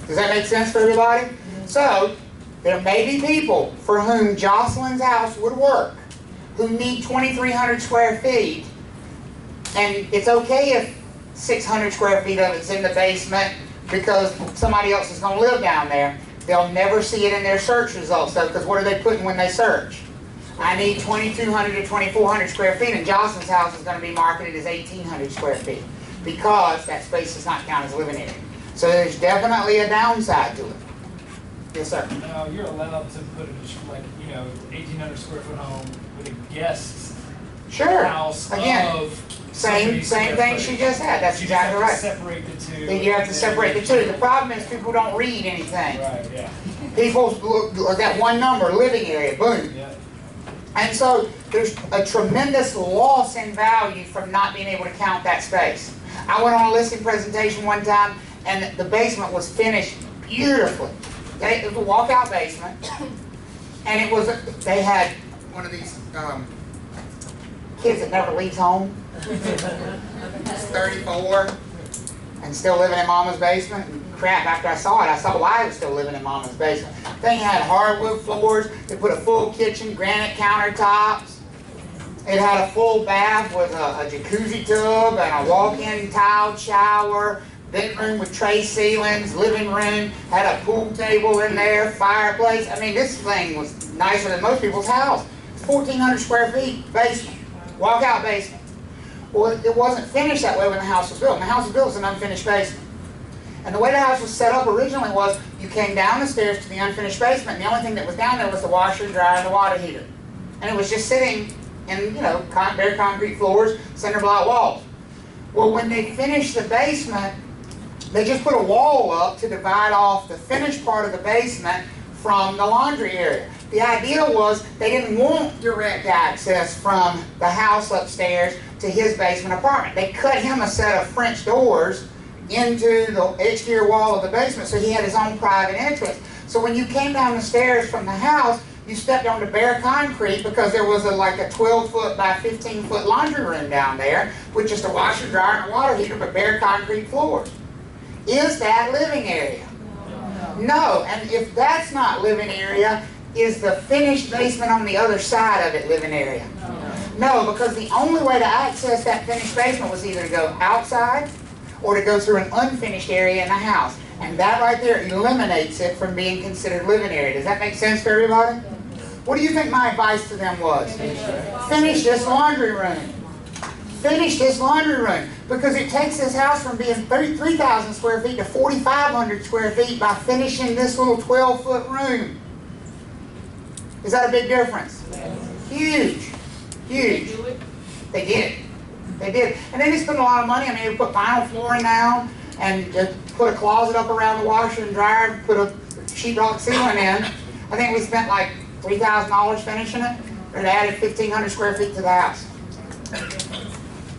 Does that make sense for everybody? So, there may be people for whom Jocelyn's house would work, who need 2,300 square feet, and it's okay if 600 square feet of it's in the basement because somebody else is going to live down there. They'll never see it in their search results though, because what are they putting when they search? I need 2,200 to 2,400 square feet, and Jocelyn's house is going to be marketed as 1,800 square feet because that space does not count as living area. So there's definitely a downside to it. Yes, sir. Now, you're allowed to put a, like, 1,800 square foot home with a guest Sure. house Again, of same thing she just had. That's you exactly right. just have to separate the two. You have to separate the two. The problem is people don't read anything. Right, yeah. People look at that one number, living area, boom. Yeah. And so there's a tremendous loss in value from not being able to count that space. I went on a listing presentation one time and the basement was finished beautifully. It was a walkout basement and it was, they had one of these kids that never leaves home. He's 34 and still living in mama's basement. And crap, after I saw it, I saw why he was still living in mama's basement. Thing had hardwood floors. They put a full kitchen, granite countertops. It had a full bath with a jacuzzi tub and a walk-in tiled shower. Bedroom with tray ceilings, living room, had a pool table in there, fireplace. I mean, this thing was nicer than most people's house. 1,400 square feet, basement, walkout basement. Well, it wasn't finished that way when the house was built. When the house was built, it was an unfinished basement. And the way the house was set up originally was you came down the stairs to the unfinished basement, and the only thing that was down there was the washer and dryer and the water heater. And it was just sitting in, bare concrete floors, cinder block walls. Well, when they finished the basement, they just put a wall up to divide off the finished part of the basement from the laundry area. The idea was they didn't want direct access from the house upstairs to his basement apartment. They cut him a set of French doors into the exterior wall of the basement so he had his own private entrance. So when you came down the stairs from the house, you stepped onto bare concrete because there was like a 12-foot by 15-foot laundry room down there with just a washer, dryer, and a water heater, but bare concrete floors. Is that living area? No. And if that's not living area, is the finished basement on the other side of it living area? No, because the only way to access that finished basement was either to go outside or to go through an unfinished area in the house. And that right there eliminates it from being considered living area. Does that make sense for everybody? What do you think my advice to them was? Finish this laundry room. Finish this laundry room. Because it takes this house from being 33,000 square feet to 4,500 square feet by finishing this little 12-foot room. Is that a big difference? Huge. Huge. They did. They did. And they didn't spend a lot of money. I mean, they put vinyl flooring down and put a closet up around the washer and dryer, put a sheetrock ceiling in. I think we spent like $3,000 finishing it. And added 1,500 square feet to the house.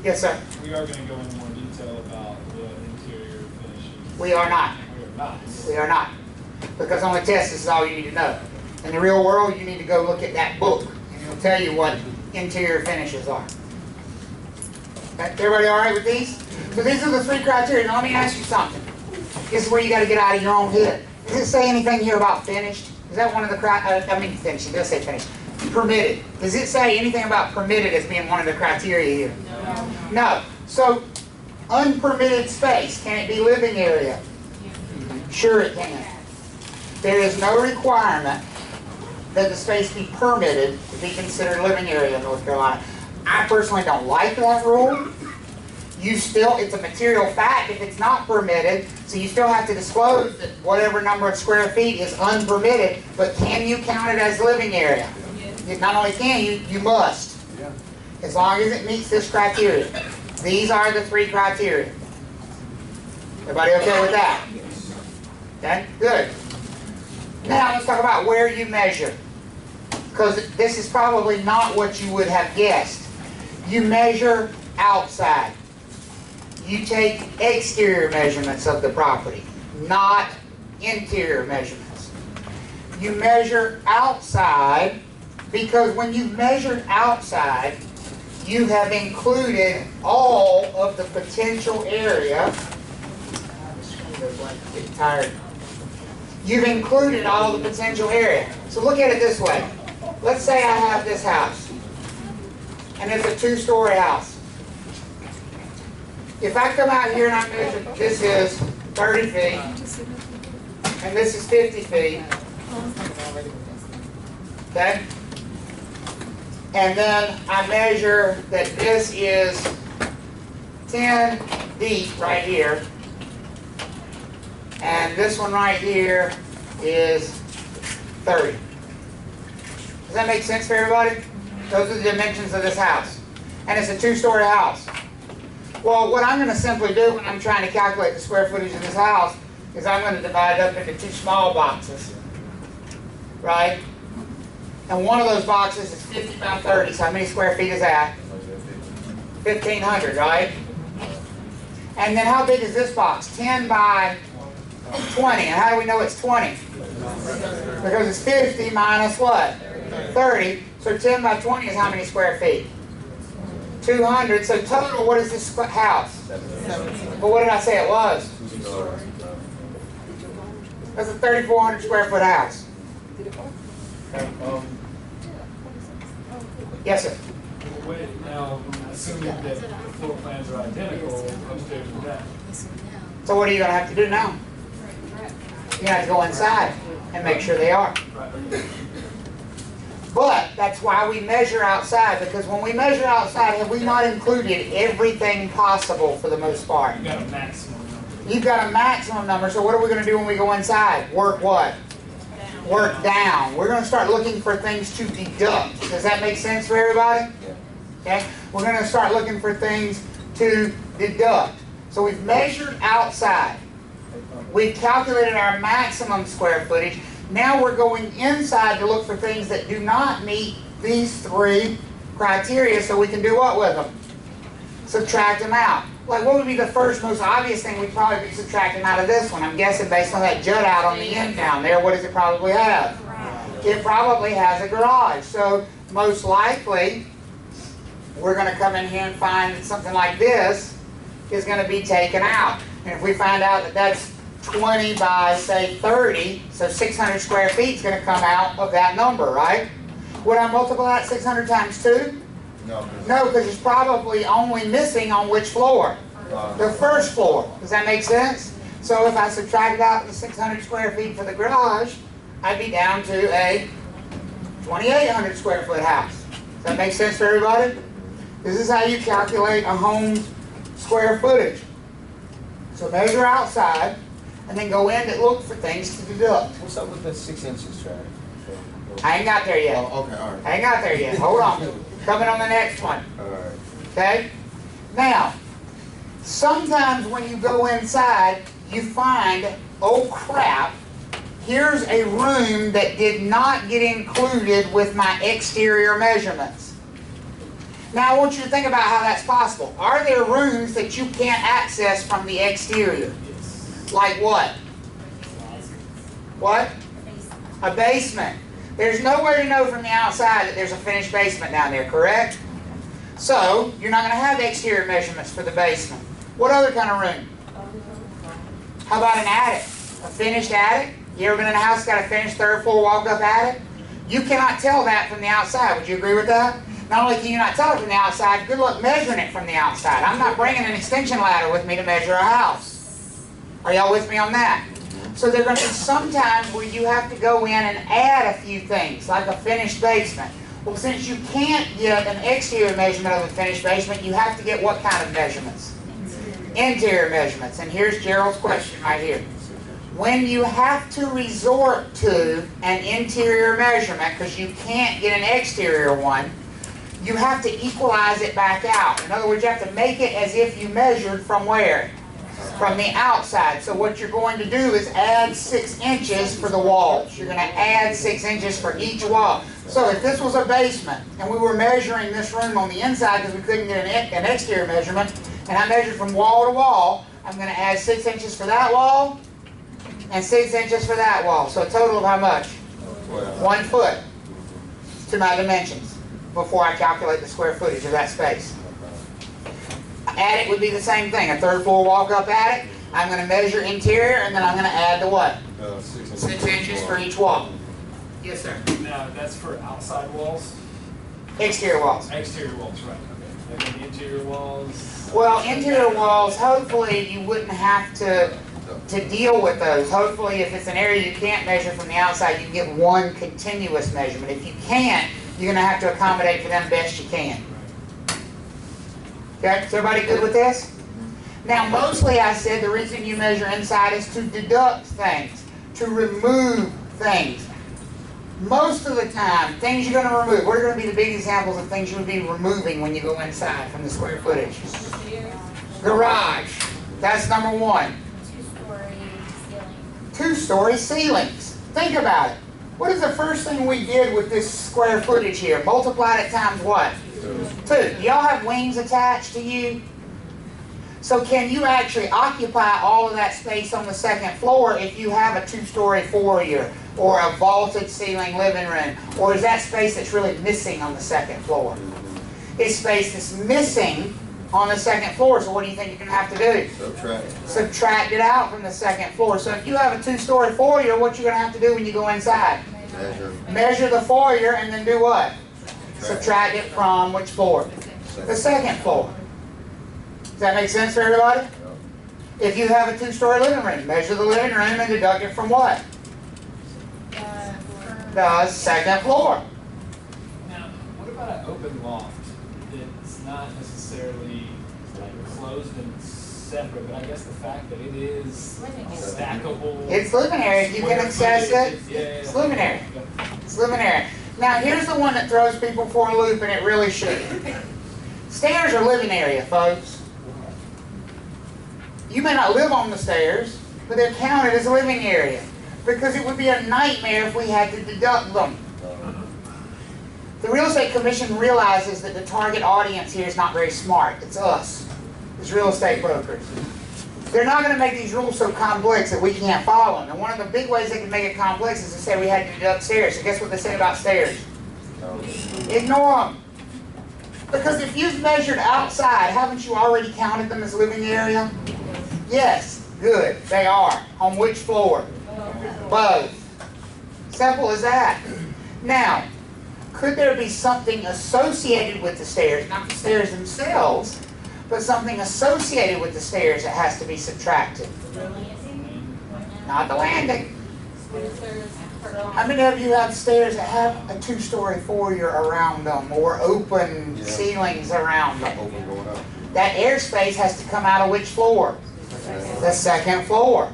Yes, sir. We are going to go into more detail about the interior finishing. We are not. We are not. We are not. Because on the test, this is all you need to know. In the real world, you need to go look at that book, and it'll tell you what interior finishes are. Okay, everybody all right with these? So these are the 3 criteria. Now let me ask you something. This is where you got to get out of your own head. Does it say anything here about finished? Is that one of the criteria? I mean, finished. It does say finished. Permitted. Does it say anything about permitted as being one of the criteria here? No. No. So, unpermitted space, can it be living area? Sure it can. There is no requirement that the space be permitted to be considered living area in North Carolina. I personally don't like that rule. It's a material fact if it's not permitted, so you still have to disclose that whatever number of square feet is unpermitted, but can you count it as living area? You not only can, you must. As long as it meets this criteria. These are the 3 criteria. Everybody okay with that? Okay, good. Now let's talk about where you measure. Because this is probably not what you would have guessed. You measure outside. You take exterior measurements of the property, not interior measurements. You measure outside because when you've measured outside, you have included all of the potential area. I'm getting tired. You've included all the potential area. So look at it this way. Let's say I have this house, and it's a 2-story house. If I come out here and I measure, this is 30 feet, and this is 50 feet, okay? And then I measure that this is 10 deep right here, and this one right here is 30. Does that make sense for everybody? Those are the dimensions of this house. And it's a 2-story house. Well, what I'm going to simply do when I'm trying to calculate the square footage of this house is I'm going to divide it up into 2 small boxes. Right? And one of those boxes is 50 by 30. So how many square feet is that? 1,500, right? And then how big is this box? 10 by 20. And how do we know it's 20? Because it's 50 minus what? 30. So 10 by 20 is how many square feet? 200. So total, what is this house? But what did I say it was? That's a 3,400 square foot house. Yes, sir. Now, assuming that the floor plans are identical upstairs and down. So what are you going to have to do now? You have to go inside and make sure they are. But that's why we measure outside, because when we measure outside, have we not included everything possible for the most part? You've got a maximum number. You've got a maximum number, so what are we going to do when we go inside? Work what? Work down. We're going to start looking for things to deduct. Does that make sense for everybody? Okay? We're going to start looking for things to deduct. So we've measured outside. We've calculated our maximum square footage. Now we're going inside to look for things that do not meet these 3 criteria, so we can do what with them? Subtract them out. Like, what would be the first most obvious thing we'd probably be subtracting out of this one? I'm guessing based on that jut out on the end down there, what does it probably have? It probably has a garage. So most likely, we're going to come in here and find that something like this is going to be taken out. And if we find out that that's 20 by, say, 30, so 600 square feet is going to come out of that number, right? Would I multiply that 600 times 2? No. No, because it's probably only missing on which floor? The first floor. Does that make sense? So if I subtracted out the 600 square feet for the garage, I'd be down to a 2,800 square foot house. Does that make sense for everybody? This is how you calculate a home's square footage. So measure outside, and then go in and look for things to deduct. What's up with that 6 inches, Trav? I ain't got there yet. Oh, okay, all right. I ain't got there yet. Hold on. Coming on the next one. All right. Okay? Now, sometimes when you go inside, you find, oh crap, here's a room that did not get included with my exterior measurements. Now I want you to think about how that's possible. Are there rooms that you can't access from the exterior? Like what? What? A basement. There's no way to know from the outside that there's a finished basement down there, correct? So, you're not going to have exterior measurements for the basement. What other kind of room? How about an attic? A finished attic? You ever been in a house that's got a finished third floor walk-up attic? You cannot tell that from the outside. Would you agree with that? Not only can you not tell it from the outside, good luck measuring it from the outside. I'm not bringing an extension ladder with me to measure a house. Are y'all with me on that? So there are going to be some times where you have to go in and add a few things, like a finished basement. Well, since you can't get an exterior measurement of a finished basement, you have to get what kind of measurements? Interior measurements. And here's Gerald's question right here. When you have to resort to an interior measurement, because you can't get an exterior one, you have to equalize it back out. In other words, you have to make it as if you measured from where? From the outside. So what you're going to do is add 6 inches for the walls. You're going to add 6 inches for each wall. So if this was a basement, and we were measuring this room on the inside because we couldn't get an exterior measurement, and I measured from wall to wall, I'm going to add 6 inches for that wall, and 6 inches for that wall. So a total of how much? 1 foot to my dimensions before I calculate the square footage of that space. Attic would be the same thing. A third floor walk-up attic. I'm going to measure interior, and then I'm going to add the what? 6 inches for each wall. Yes, sir. Now, that's for outside walls? Exterior walls. Exterior walls, right. Okay. And then interior walls? Well, interior walls, hopefully you wouldn't have to deal with those. Hopefully, if it's an area you can't measure from the outside, you can get one continuous measurement. If you can't, you're going to have to accommodate for them best you can. Okay, is everybody good with this? Now, mostly I said the reason you measure inside is to deduct things, to remove things. Most of the time, things you're going to remove, what are going to be the big examples of things you would be removing when you go inside from the square footage? Garage. That's number 1. 2-story ceiling. 2-story ceilings. Think about it. What is the first thing we did with this square footage here? Multiplied it times what? 2. Do y'all have wings attached to you? So can you actually occupy all of that space on the second floor if you have a 2-story foyer or a vaulted ceiling living room? Or is that space that's really missing on the second floor? It's space that's missing on the second floor. So what do you think you're going to have to do? Subtract it out from the second floor. So if you have a 2-story foyer, what you're going to have to do when you go inside? Measure the foyer and then do what? Subtract it from which floor? The second floor. Does that make sense for everybody? If you have a 2-story living room, measure the living room and deduct it from what? The second floor. Now, what about an open loft that's not necessarily like closed and separate, but I guess the fact that it is stackable. It's living area. If you can access it, it's living area. It's living area. Now, here's the one that throws people for a loop, and it really shouldn't. Stairs are living area, folks. You may not live on the stairs, but they're counted as a living area because it would be a nightmare if we had to deduct them. The Real Estate Commission realizes that the target audience here is not very smart. It's us, as real estate brokers. They're not going to make these rules so complex that we can't follow them. And one of the big ways they can make it complex is to say we had to deduct stairs. So guess what they said about stairs? Ignore them. Because if you've measured outside, haven't you already counted them as living area? Yes. Good. They are. On which floor? Both. Simple as that. Now, could there be something associated with the stairs? Not the stairs themselves, but something associated with the stairs that has to be subtracted. Not the landing. How many of you have stairs that have a 2-story foyer around them or open ceilings around them? Open going up. That airspace has to come out of which floor? The second floor.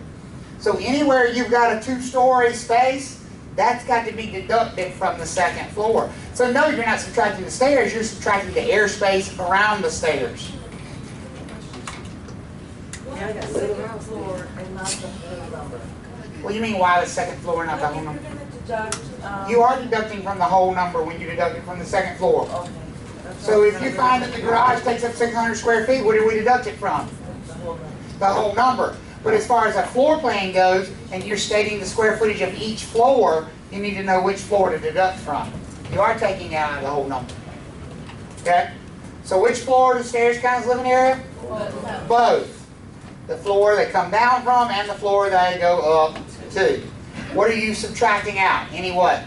So anywhere you've got a 2-story space, that's got to be deducted from the second floor. So no, you're not subtracting the stairs, you're subtracting the airspace around the stairs. Yeah, I got second floor and not the whole number. What do you mean why the second floor, not the whole number? Deduct, You are deducting from the whole number when you deduct it from the second floor. Okay. That's So what if I'm you gonna find do. that the garage takes up 600 square feet, what do we deduct it from? The whole number. The whole number. But as far as a floor plan goes, and you're stating the square footage of each floor, you need to know which floor to deduct from. You are taking out the whole number. Okay? So which floor does stairs count as living area? Both. The floor they come down from and the floor they go up to. What are you subtracting out? Any what?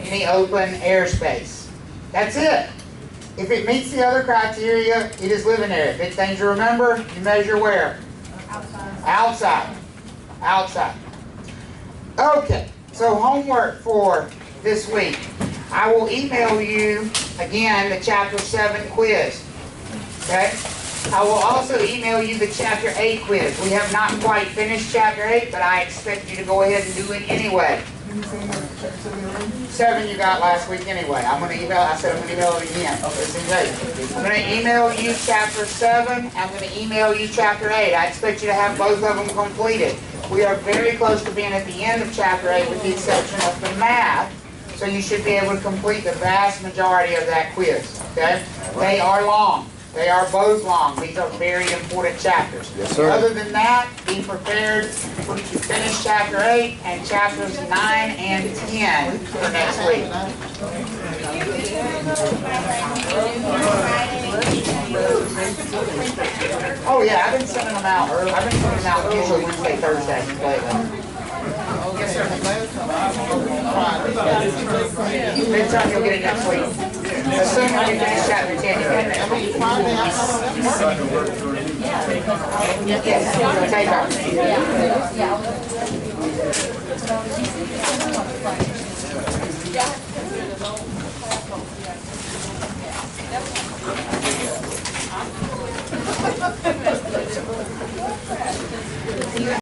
Any open airspace. That's it. If it meets the other criteria, it is living area. Big thing to remember, you measure where? Outside. Outside. Okay, so homework for this week. I will email you, again, the Chapter 7 quiz. Okay? I will also email you the Chapter 8 quiz. We have not quite finished Chapter 8, but I expect you to go ahead and do it anyway. 7 you got last week anyway. I'm going to email, I said I'm going to email it again. I'm going to email you Chapter 7. I'm going to email you Chapter 8. I expect you to have both of them completed. We are very close to being at the end of Chapter 8 with the exception of the math. So you should be able to complete the vast majority of that quiz. Okay? They are long. They are both long. These are very important chapters. Yes, sir. Other than that, be prepared to finish Chapter 8 and Chapters 9 and 10 for next week. Oh yeah, I've been sending them out early. I've been sending them out usually Wednesday, Thursday lately. Yes, sir. Next time you'll get it next week. As soon as you finish Chapter 10, you'll get it next week. Yes, take off.